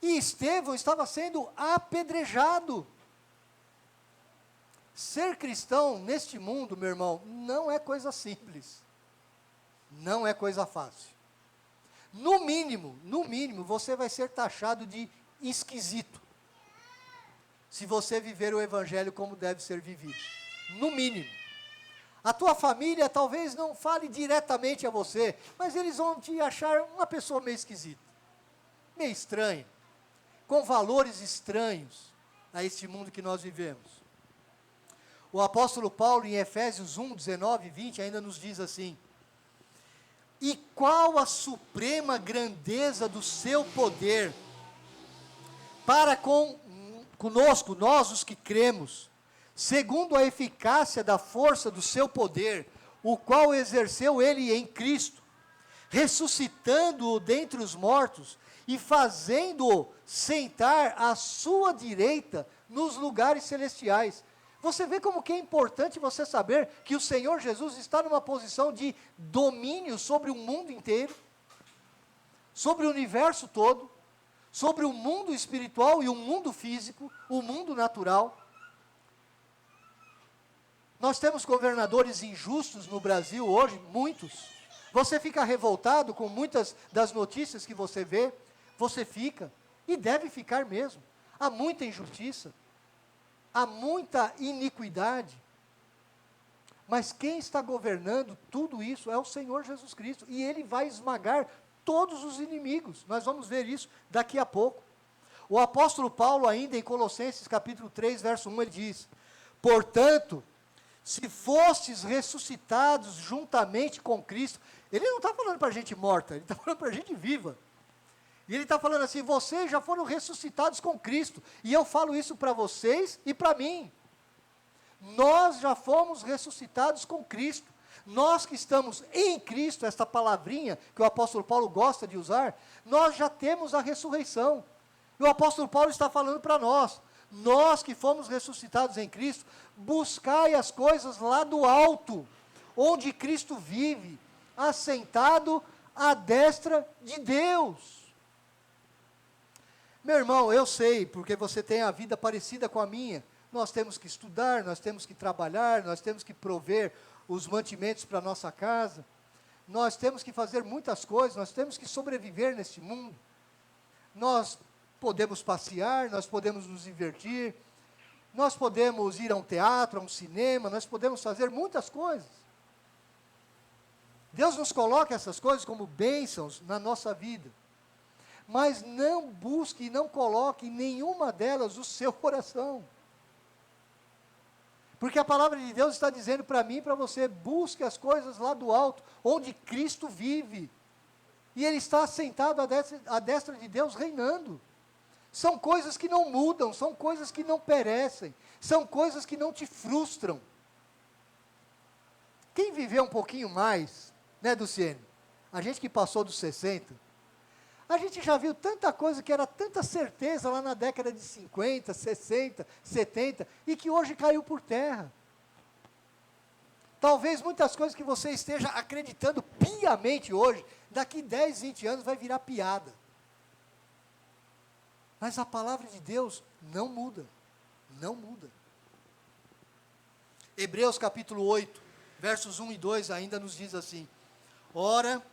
A: E Estevão estava sendo apedrejado. Ser cristão neste mundo, meu irmão, não é coisa simples. Não é coisa fácil. No mínimo, você vai ser taxado de esquisito. Se você viver o evangelho como deve ser vivido. No mínimo. A tua família talvez não fale diretamente a você, mas eles vão te achar uma pessoa meio esquisita. Meio estranha. Com valores estranhos a este mundo que nós vivemos. O apóstolo Paulo, em Efésios 1, 19 e 20, ainda nos diz assim: e qual a suprema grandeza do seu poder, para conosco, nós os que cremos, segundo a eficácia da força do seu poder, o qual exerceu ele em Cristo, ressuscitando-o dentre os mortos, e fazendo-o sentar à sua direita nos lugares celestiais. Você vê como que é importante você saber que o Senhor Jesus está numa posição de domínio sobre o mundo inteiro, sobre o universo todo, sobre o mundo espiritual e o mundo físico, o mundo natural. Nós temos governadores injustos no Brasil hoje, muitos. Você fica revoltado com muitas das notícias que você vê. Você fica, e deve ficar mesmo. Há muita injustiça, há muita iniquidade. Mas quem está governando tudo isso é o Senhor Jesus Cristo, e Ele vai esmagar todos os inimigos. Nós vamos ver isso daqui a pouco. O apóstolo Paulo, ainda em Colossenses capítulo 3, verso 1, ele diz: portanto, se fostes ressuscitados juntamente com Cristo, ele não está falando para gente morta, ele está falando para gente viva. E ele está falando assim: vocês já foram ressuscitados com Cristo. E eu falo isso para vocês e para mim. Nós já fomos ressuscitados com Cristo. Nós que estamos em Cristo, esta palavrinha que o apóstolo Paulo gosta de usar, nós já temos a ressurreição. E o apóstolo Paulo está falando para nós que fomos ressuscitados em Cristo, buscai as coisas lá do alto, onde Cristo vive, assentado à destra de Deus. Meu irmão, eu sei, porque você tem a vida parecida com a minha, nós temos que estudar, nós temos que trabalhar, nós temos que prover os mantimentos para a nossa casa, nós temos que fazer muitas coisas, nós temos que sobreviver neste mundo. Nós podemos passear, nós podemos nos divertir, nós podemos ir a um teatro, a um cinema, nós podemos fazer muitas coisas. Deus nos coloca essas coisas como bênçãos na nossa vida. Mas não busque e não coloque em nenhuma delas o seu coração. Porque a palavra de Deus está dizendo para mim e para você: busque as coisas lá do alto, onde Cristo vive. E Ele está sentado à destra de Deus, reinando. São coisas que não mudam, são coisas que não perecem, são coisas que não te frustram. Quem viveu um pouquinho mais, né, Luciene? A gente que passou dos 60, a gente já viu tanta coisa que era tanta certeza lá na década de 50, 60, 70, e que hoje caiu por terra. Talvez muitas coisas que você esteja acreditando piamente hoje, daqui 10, 20 anos vai virar piada. Mas a palavra de Deus não muda, não muda. Hebreus capítulo 8, versos 1 e 2 ainda nos diz assim: ora,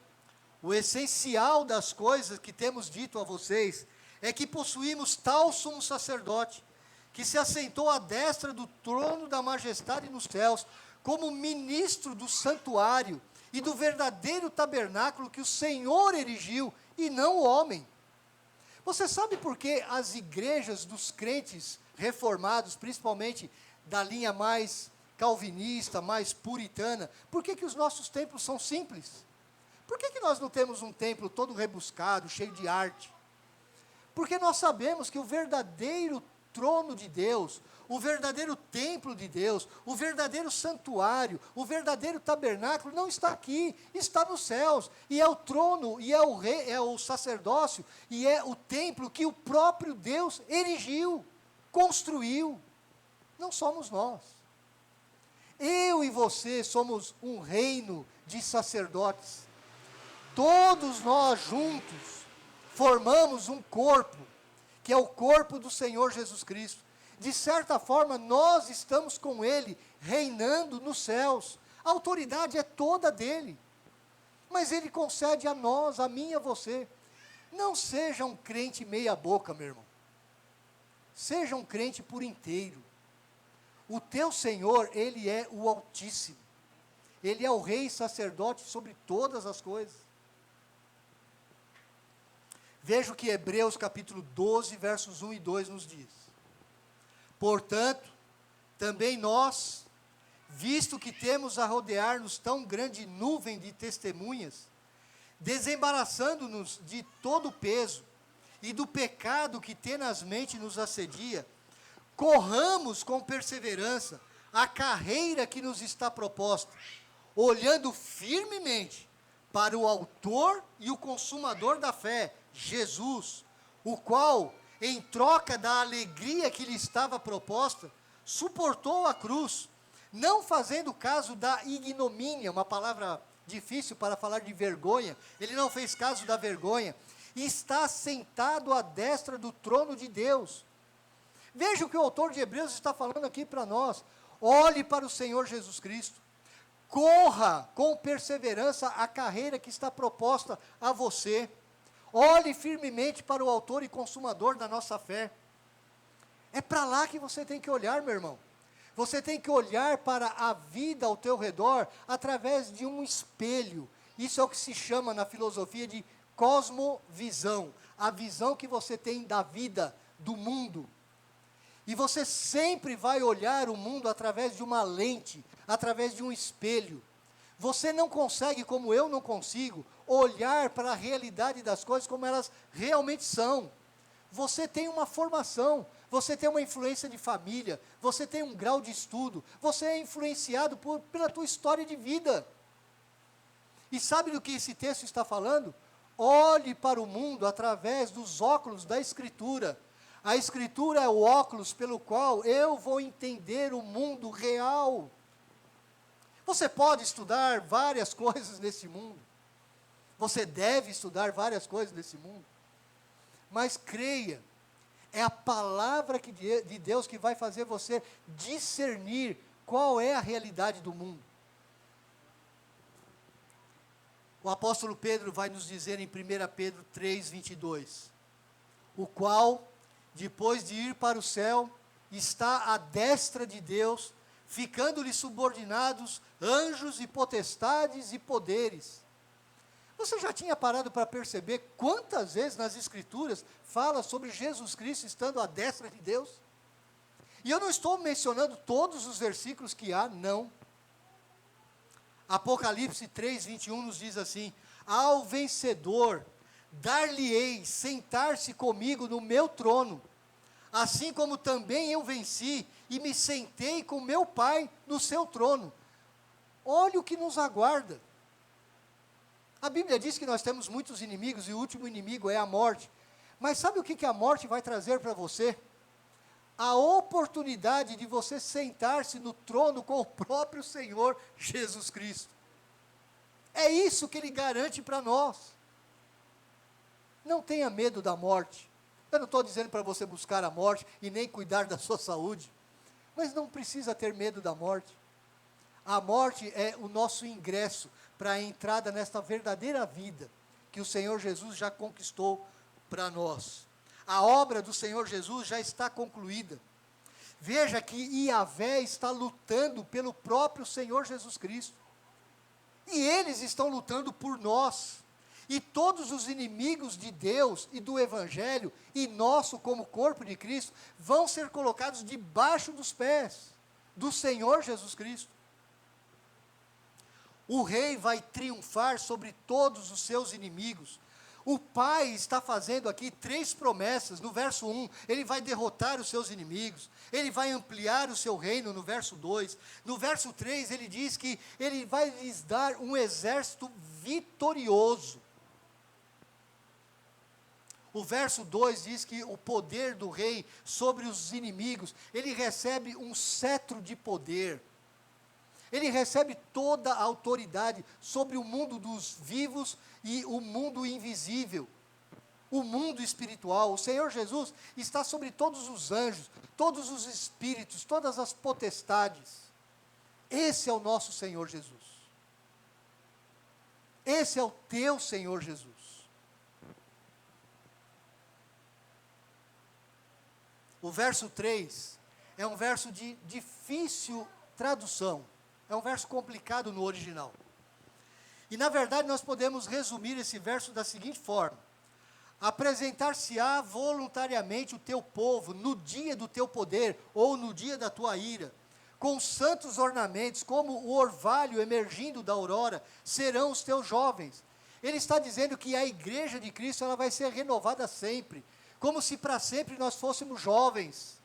A: o essencial das coisas que temos dito a vocês é que possuímos tal sumo sacerdote, que se assentou à destra do trono da majestade nos céus, como ministro do santuário e do verdadeiro tabernáculo que o Senhor erigiu, e não o homem. Você sabe por que as igrejas dos crentes reformados, principalmente da linha mais calvinista, mais puritana, por que os nossos templos são simples? Por que nós não temos um templo todo rebuscado, cheio de arte? Porque nós sabemos que o verdadeiro trono de Deus, o verdadeiro templo de Deus, o verdadeiro santuário, o verdadeiro tabernáculo não está aqui, está nos céus, e é o trono, e é o rei, é o sacerdócio, e é o templo que o próprio Deus erigiu, construiu. Não somos nós. Eu e você somos um reino de sacerdotes. Todos nós juntos formamos um corpo, que é o corpo do Senhor Jesus Cristo. De certa forma, nós estamos com Ele, reinando nos céus. A autoridade é toda dele. Mas Ele concede a nós, a mim e a você. Não seja um crente meia boca, meu irmão. Seja um crente por inteiro. O teu Senhor, Ele é o Altíssimo. Ele é o Rei e sacerdote sobre todas as coisas. Veja o que Hebreus capítulo 12, versos 1 e 2 nos diz. Portanto, também nós, visto que temos a rodear-nos tão grande nuvem de testemunhas, desembaraçando-nos de todo o peso e do pecado que tenazmente nos assedia, corramos com perseverança a carreira que nos está proposta, olhando firmemente para o autor e o consumador da fé, Jesus, o qual, em troca da alegria que lhe estava proposta, suportou a cruz, não fazendo caso da ignomínia, uma palavra difícil para falar de vergonha, ele não fez caso da vergonha, e está sentado à destra do trono de Deus. Veja o que o autor de Hebreus está falando aqui para nós. Olhe para o Senhor Jesus Cristo, corra com perseverança a carreira que está proposta a você, olhe firmemente para o autor e consumador da nossa fé. É para lá que você tem que olhar, meu irmão. Você tem que olhar para a vida ao teu redor através de um espelho. Isso é o que se chama na filosofia de cosmovisão, a visão que você tem da vida, do mundo. E você sempre vai olhar o mundo através de uma lente, através de um espelho. Você não consegue, como eu não consigo, olhar para a realidade das coisas como elas realmente são. Você tem uma formação, você tem uma influência de família, você tem um grau de estudo, você é influenciado pela tua história de vida. E sabe do que esse texto está falando? Olhe para o mundo através dos óculos da Escritura. A Escritura é o óculos pelo qual eu vou entender o mundo real. Você pode estudar várias coisas nesse mundo. Você deve estudar várias coisas nesse mundo. Mas creia, é a palavra de Deus que vai fazer você discernir qual é a realidade do mundo. O apóstolo Pedro vai nos dizer em 1 Pedro 3, 22, o qual, depois de ir para o céu, está à destra de Deus, ficando-lhe subordinados anjos e potestades e poderes. Você já tinha parado para perceber quantas vezes nas Escrituras fala sobre Jesus Cristo estando à destra de Deus? E eu não estou mencionando todos os versículos que há, não. Apocalipse 3, 21 nos diz assim: ao vencedor dar-lhe-ei sentar-se comigo no meu trono, assim como também eu venci e me sentei com meu Pai no seu trono. Olha o que nos aguarda. A Bíblia diz que nós temos muitos inimigos e o último inimigo é a morte. Mas sabe o que a morte vai trazer para você? A oportunidade de você sentar-se no trono com o próprio Senhor Jesus Cristo. É isso que Ele garante para nós. Não tenha medo da morte. Eu não estou dizendo para você buscar a morte e nem cuidar da sua saúde. Mas não precisa ter medo da morte. A morte é o nosso ingresso para a entrada nesta verdadeira vida que o Senhor Jesus já conquistou para nós. A obra do Senhor Jesus já está concluída. Veja que Yahvé está lutando pelo próprio Senhor Jesus Cristo. E eles estão lutando por nós. E todos os inimigos de Deus e do Evangelho, e nosso como corpo de Cristo, vão ser colocados debaixo dos pés do Senhor Jesus Cristo. O rei vai triunfar sobre todos os seus inimigos. O Pai está fazendo aqui 3 promessas. No verso 1, Ele vai derrotar os seus inimigos. Ele vai ampliar o seu reino, no verso 2. No verso 3, Ele diz que Ele vai lhes dar um exército vitorioso. O verso 2 diz que o poder do rei sobre os inimigos, ele recebe um cetro de poder. Ele recebe toda a autoridade sobre o mundo dos vivos e o mundo invisível, o mundo espiritual. O Senhor Jesus está sobre todos os anjos, todos os espíritos, todas as potestades. Esse é o nosso Senhor Jesus. Esse é o teu Senhor Jesus. O verso 3 é um verso de difícil tradução. É um verso complicado no original. E na verdade nós podemos resumir esse verso da seguinte forma: apresentar-se-á voluntariamente o teu povo no dia do teu poder, ou no dia da tua ira, com santos ornamentos, como o orvalho emergindo da aurora, serão os teus jovens. Ele está dizendo que a igreja de Cristo ela vai ser renovada sempre, como se para sempre nós fôssemos jovens.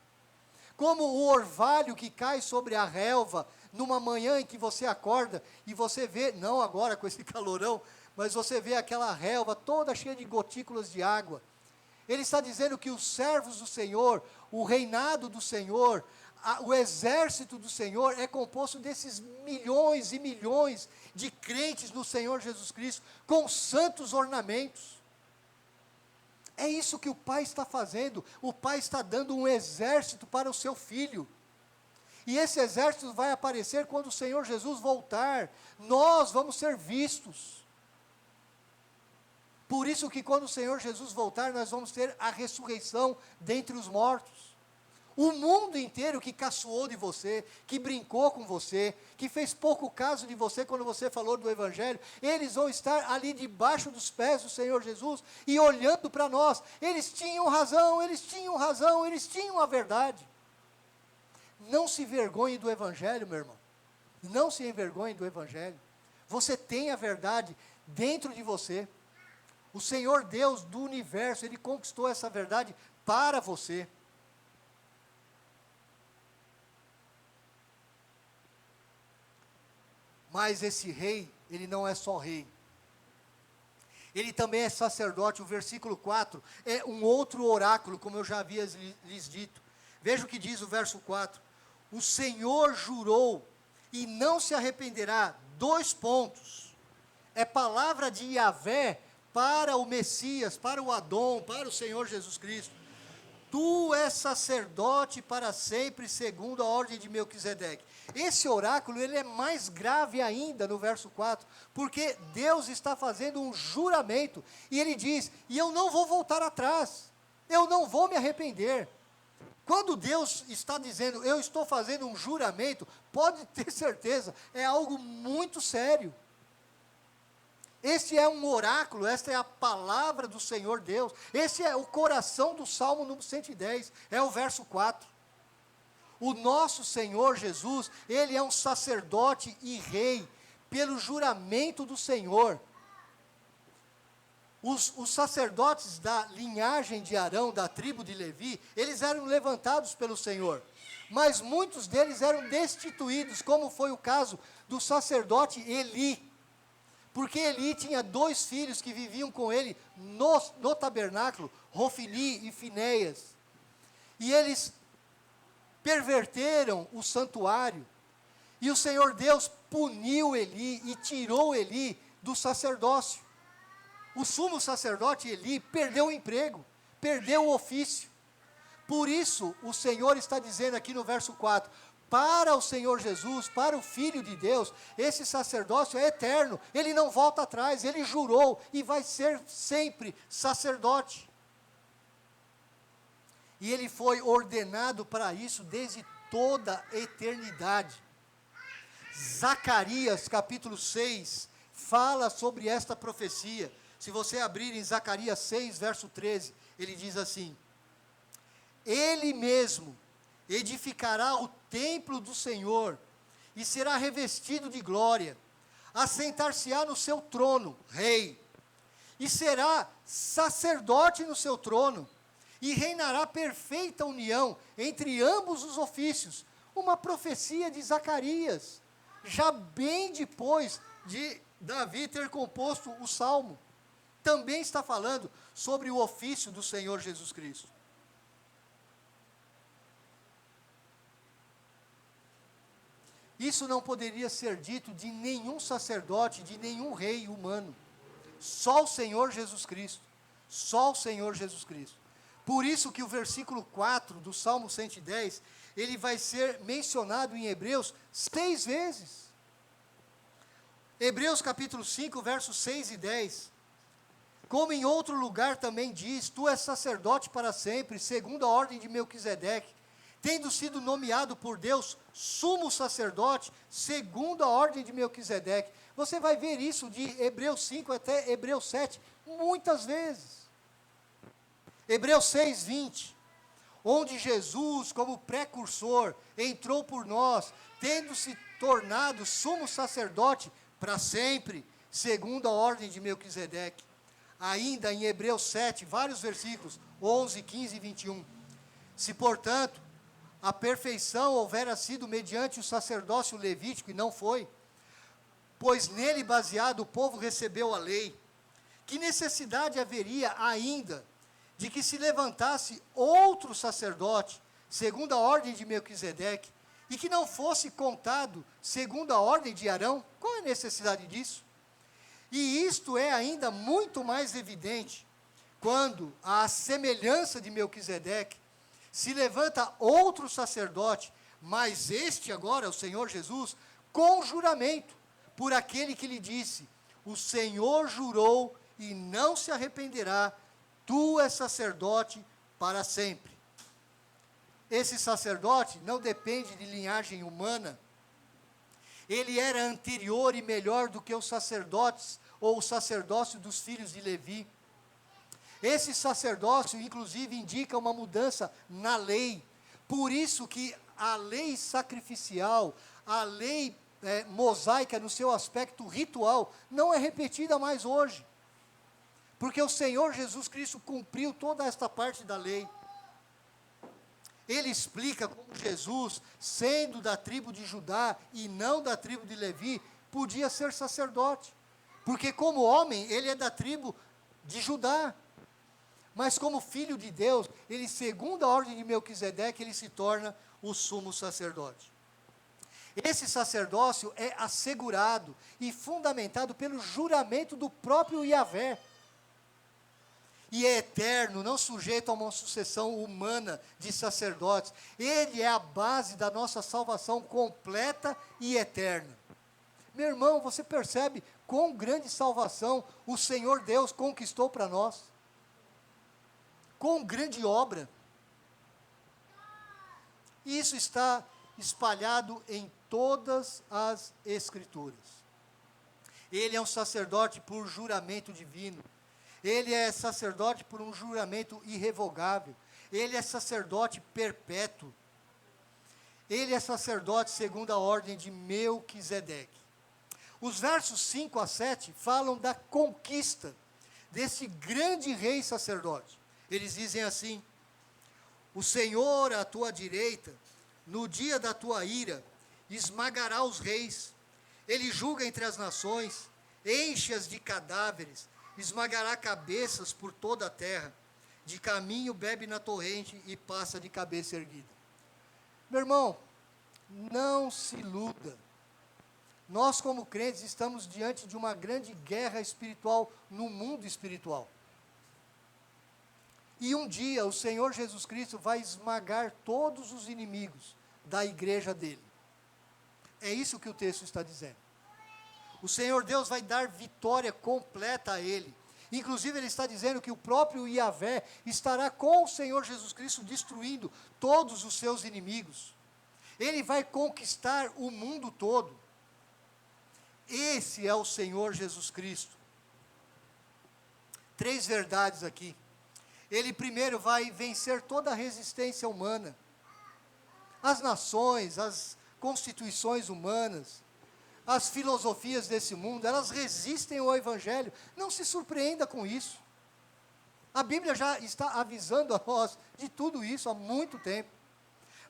A: Como o orvalho que cai sobre a relva, numa manhã em que você acorda, e você vê, não agora com esse calorão, mas você vê aquela relva toda cheia de gotículas de água. Ele está dizendo que os servos do Senhor, o reinado do Senhor, o exército do Senhor é composto desses milhões e milhões de crentes no Senhor Jesus Cristo, com santos ornamentos. É isso que o Pai está fazendo. O Pai está dando um exército para o seu Filho. E esse exército vai aparecer quando o Senhor Jesus voltar. Nós vamos ser vistos. Por isso que quando o Senhor Jesus voltar, nós vamos ter a ressurreição dentre os mortos. O mundo inteiro que caçoou de você, que brincou com você, que fez pouco caso de você quando você falou do Evangelho, eles vão estar ali debaixo dos pés do Senhor Jesus e olhando para nós. Eles tinham razão, eles tinham razão, eles tinham a verdade. Não se envergonhe do Evangelho, meu irmão. Não se envergonhe do Evangelho. Você tem a verdade dentro de você. O Senhor Deus do universo, Ele conquistou essa verdade para você. Mas esse rei, ele não é só rei. Ele também é sacerdote. O versículo 4 é um outro oráculo, como eu já havia lhes dito. Veja o que diz o verso 4. O Senhor jurou e não se arrependerá. 2 pontos. É palavra de Yahvé para o Messias, para o Adão, para o Senhor Jesus Cristo. Tu és sacerdote para sempre, segundo a ordem de Melquisedeque. Esse oráculo, ele é mais grave ainda no verso 4, porque Deus está fazendo um juramento, e Ele diz, e eu não vou voltar atrás, eu não vou me arrepender. Quando Deus está dizendo, eu estou fazendo um juramento, pode ter certeza, é algo muito sério. Este é um oráculo, esta é a palavra do Senhor Deus. Esse é o coração do Salmo número 110, é o verso 4. O nosso Senhor Jesus, Ele é um sacerdote e rei, pelo juramento do Senhor. Os sacerdotes da linhagem de Arão, da tribo de Levi, eles eram levantados pelo Senhor. Mas muitos deles eram destituídos, como foi o caso do sacerdote Eli. porque Eli tinha 2 filhos que viviam com ele no tabernáculo, Rofini e Finéias. E eles perverteram o santuário. E o Senhor Deus puniu Eli e tirou Eli do sacerdócio. O sumo sacerdote Eli perdeu o emprego, perdeu o ofício. Por isso, o Senhor está dizendo aqui no verso 4, para o Senhor Jesus, para o Filho de Deus, esse sacerdócio é eterno, ele não volta atrás, ele jurou e vai ser sempre sacerdote. E ele foi ordenado para isso desde toda a eternidade. Zacarias capítulo 6 fala sobre esta profecia. Se você abrir em Zacarias 6, verso 13, ele diz assim: Ele mesmo edificará o templo do Senhor e será revestido de glória, assentar-se-á no seu trono, rei, e será sacerdote no seu trono, e reinará perfeita união entre ambos os ofícios. Uma profecia de Zacarias, já bem depois de Davi ter composto o Salmo. Também está falando sobre o ofício do Senhor Jesus Cristo. Isso não poderia ser dito de nenhum sacerdote, de nenhum rei humano. Só o Senhor Jesus Cristo. Só o Senhor Jesus Cristo. Por isso que o versículo 4 do Salmo 110, ele vai ser mencionado em Hebreus 6 vezes. Hebreus capítulo 5, versos 6 e 10. Como em outro lugar também diz, tu és sacerdote para sempre, segundo a ordem de Melquisedeque, tendo sido nomeado por Deus sumo sacerdote, segundo a ordem de Melquisedeque. Você vai ver isso de Hebreus 5 até Hebreus 7, muitas vezes. Hebreus 6, 20, onde Jesus, como precursor, entrou por nós, tendo se tornado sumo sacerdote para sempre, segundo a ordem de Melquisedeque. Ainda em Hebreus 7, vários versículos, 11, 15 e 21. Se, portanto, a perfeição houvera sido mediante o sacerdócio levítico, e não foi, pois nele baseado o povo recebeu a lei, que necessidade haveria ainda de que se levantasse outro sacerdote, segundo a ordem de Melquisedeque, e que não fosse contado segundo a ordem de Arão? Qual é a necessidade disso? E isto é ainda muito mais evidente, quando, à semelhança de Melquisedeque, se levanta outro sacerdote, mas este agora, o Senhor Jesus, com juramento, por aquele que lhe disse, o Senhor jurou e não se arrependerá, tu és sacerdote para sempre. Esse sacerdote não depende de linhagem humana, ele era anterior e melhor do que os sacerdotes, ou o sacerdócio dos filhos de Levi. Esse sacerdócio, inclusive, indica uma mudança na lei. Por isso que a lei sacrificial, a lei mosaica no seu aspecto ritual, não é repetida mais hoje. Porque o Senhor Jesus Cristo cumpriu toda esta parte da lei. Ele explica como Jesus, sendo da tribo de Judá e não da tribo de Levi, podia ser sacerdote. Porque como homem, ele é da tribo de Judá. Mas como filho de Deus, ele, segundo a ordem de Melquisedeque, ele se torna o sumo sacerdote. Esse sacerdócio é assegurado e fundamentado pelo juramento do próprio Yahvé. E é eterno, não sujeito a uma sucessão humana de sacerdotes. Ele é a base da nossa salvação completa e eterna. Meu irmão, você percebe quão grande salvação o Senhor Deus conquistou para nós? Quão grande obra. Isso está espalhado em todas as Escrituras. Ele é um sacerdote por juramento divino. Ele é sacerdote por um juramento irrevogável. Ele é sacerdote perpétuo. Ele é sacerdote segundo a ordem de Melquisedeque. Os versos 5 a 7 falam da conquista desse grande rei sacerdote. Eles dizem assim: o Senhor à tua direita, no dia da tua ira, esmagará os reis. Ele julga entre as nações, enche-as de cadáveres, esmagará cabeças por toda a terra, de caminho bebe na torrente e passa de cabeça erguida. Meu irmão, não se iluda. Nós, como crentes, estamos diante de uma grande guerra espiritual no mundo espiritual. E um dia o Senhor Jesus Cristo vai esmagar todos os inimigos da igreja dele. É isso que o texto está dizendo. O Senhor Deus vai dar vitória completa a ele. Inclusive ele está dizendo que o próprio Yahvé estará com o Senhor Jesus Cristo destruindo todos os seus inimigos. Ele vai conquistar o mundo todo. Esse é o Senhor Jesus Cristo. 3 verdades aqui. Ele primeiro vai vencer toda a resistência humana. As nações, as constituições humanas, as filosofias desse mundo, elas resistem ao Evangelho. Não se surpreenda com isso. A Bíblia já está avisando a nós de tudo isso há muito tempo.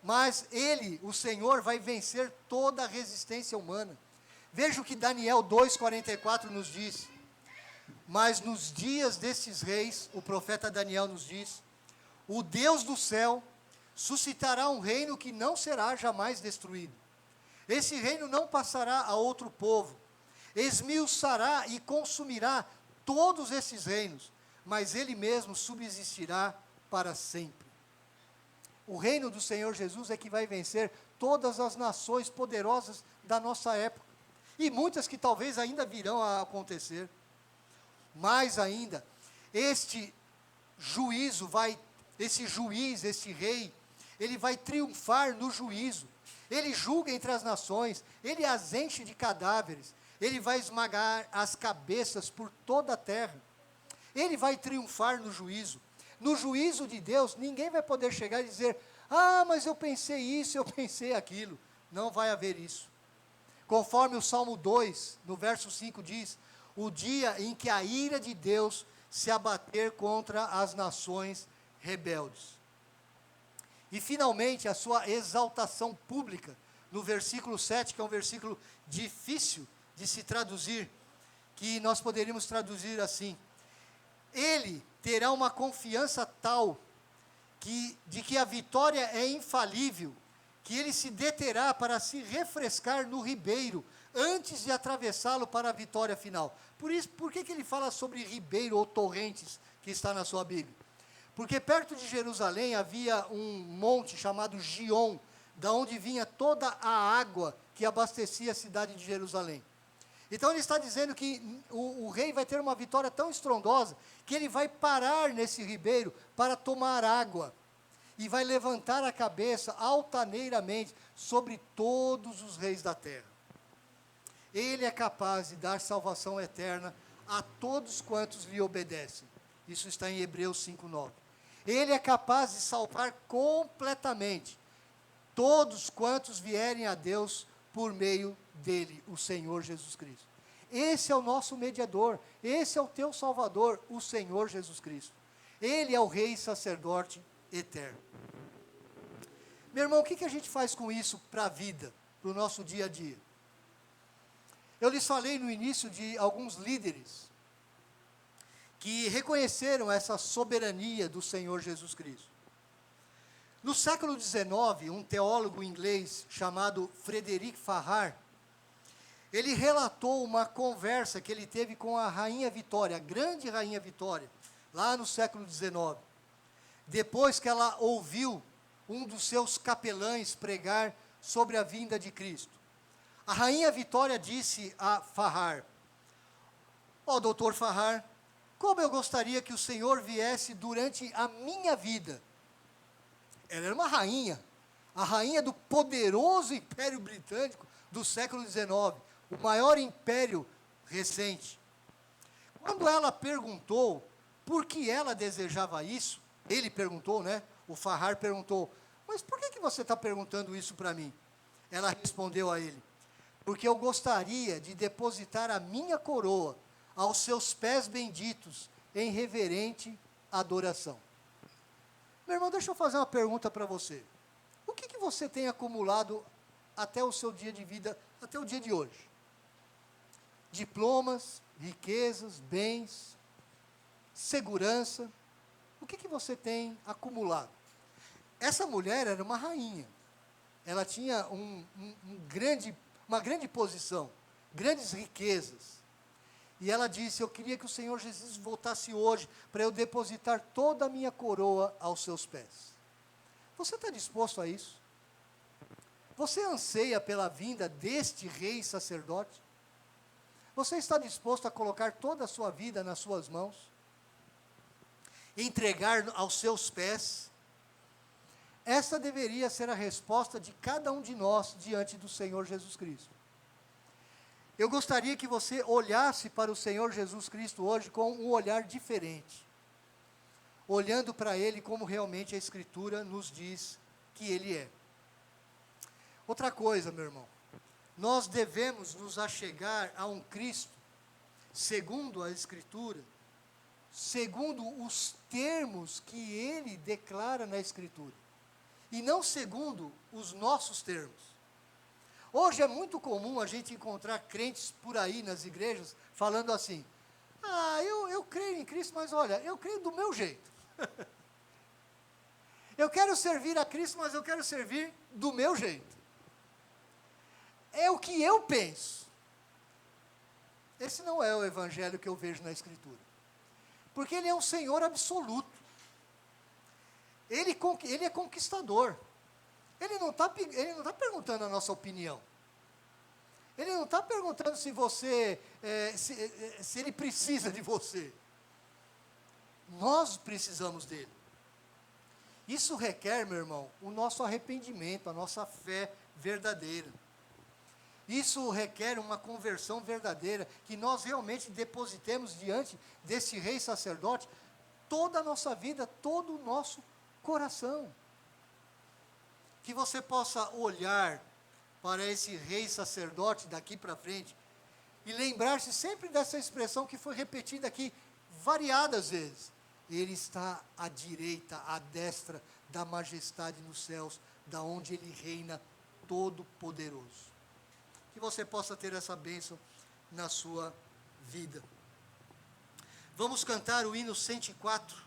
A: Mas ele, o Senhor, vai vencer toda a resistência humana. Veja o que Daniel 2,44 nos diz. Mas nos dias desses reis, o profeta Daniel nos diz, o Deus do céu suscitará um reino que não será jamais destruído. Esse reino não passará a outro povo. Esmiuçará e consumirá todos esses reinos, mas ele mesmo subsistirá para sempre. O reino do Senhor Jesus é que vai vencer todas as nações poderosas da nossa época. E muitas que talvez ainda virão a acontecer. Mais ainda, este juiz, este rei, ele vai triunfar no juízo. Ele julga entre as nações, ele as enche de cadáveres, ele vai esmagar as cabeças por toda a terra. Ele vai triunfar no juízo. No juízo de Deus, ninguém vai poder chegar e dizer, mas eu pensei isso, eu pensei aquilo. Não vai haver isso. Conforme o Salmo 2, no verso 5 diz, o dia em que a ira de Deus se abater contra as nações rebeldes. E finalmente a sua exaltação pública, no versículo 7, que é um versículo difícil de se traduzir, que nós poderíamos traduzir assim, ele terá uma confiança tal, de que a vitória é infalível, que ele se deterá para se refrescar no ribeiro, antes de atravessá-lo para a vitória final. Por que ele fala sobre ribeiro ou torrentes, que está na sua Bíblia? Porque perto de Jerusalém havia um monte chamado Gion, da onde vinha toda a água que abastecia a cidade de Jerusalém. Então ele está dizendo que o rei vai ter uma vitória tão estrondosa, que ele vai parar nesse ribeiro para tomar água, e vai levantar a cabeça altaneiramente sobre todos os reis da terra. Ele é capaz de dar salvação eterna a todos quantos lhe obedecem. Isso está em Hebreus 5:9. Ele é capaz de salvar completamente todos quantos vierem a Deus por meio dele, o Senhor Jesus Cristo. Esse é o nosso mediador, esse é o teu Salvador, o Senhor Jesus Cristo. Ele é o Rei e Sacerdote eterno. Meu irmão, o que a gente faz com isso para a vida, para o nosso dia a dia? Eu lhes falei no início de alguns líderes que reconheceram essa soberania do Senhor Jesus Cristo. No século XIX, um teólogo inglês chamado Frederic Farrar, ele relatou uma conversa que ele teve com a Rainha Vitória, a grande Rainha Vitória, lá no século XIX. Depois que ela ouviu um dos seus capelães pregar sobre a vinda de Cristo. A Rainha Vitória disse a Farrar, doutor Farrar, como eu gostaria que o Senhor viesse durante a minha vida. Ela era uma rainha, a rainha do poderoso Império Britânico do século XIX, o maior império recente. Quando ela perguntou por que ela desejava isso, ele perguntou, o Farrar perguntou, mas por que você está perguntando isso para mim? Ela respondeu a ele, porque eu gostaria de depositar a minha coroa aos seus pés benditos, em reverente adoração. Meu irmão, deixa eu fazer uma pergunta para você. O que você tem acumulado até o seu dia de vida, até o dia de hoje? diplomas, riquezas, bens, segurança. O que você tem acumulado? Essa mulher era uma rainha. Ela tinha uma grande posição, grandes riquezas. E ela disse: eu queria que o Senhor Jesus voltasse hoje para eu depositar toda a minha coroa aos seus pés. Você está disposto a isso? Você anseia pela vinda deste rei sacerdote? Você está disposto a colocar toda a sua vida nas suas mãos? Entregar aos seus pés? Essa deveria ser a resposta de cada um de nós diante do Senhor Jesus Cristo. Eu gostaria que você olhasse para o Senhor Jesus Cristo hoje com um olhar diferente, olhando para Ele como realmente a Escritura nos diz que Ele é. Outra coisa, meu irmão, nós devemos nos achegar a um Cristo, segundo a Escritura, segundo os termos que Ele declara na Escritura, e não segundo os nossos termos. Hoje é muito comum a gente encontrar crentes por aí nas igrejas, falando assim: eu creio em Cristo, mas olha, eu creio do meu jeito. Eu quero servir a Cristo, mas eu quero servir do meu jeito. É o que eu penso. Esse não é o evangelho que eu vejo na Escritura. Porque Ele é um Senhor absoluto. Ele é conquistador. Ele não está perguntando a nossa opinião. Ele não está perguntando se você, se Ele precisa de você. Nós precisamos dEle. Isso requer, meu irmão, o nosso arrependimento, a nossa fé verdadeira. Isso requer uma conversão verdadeira, que nós realmente depositemos diante desse rei sacerdote toda a nossa vida, todo o nosso coração. Que você possa olhar para esse rei sacerdote daqui para frente e lembrar-se sempre dessa expressão que foi repetida aqui variadas vezes. Ele está à direita, à destra da majestade nos céus, da onde Ele reina todo-poderoso. Que você possa ter essa bênção na sua vida. Vamos cantar o hino 104.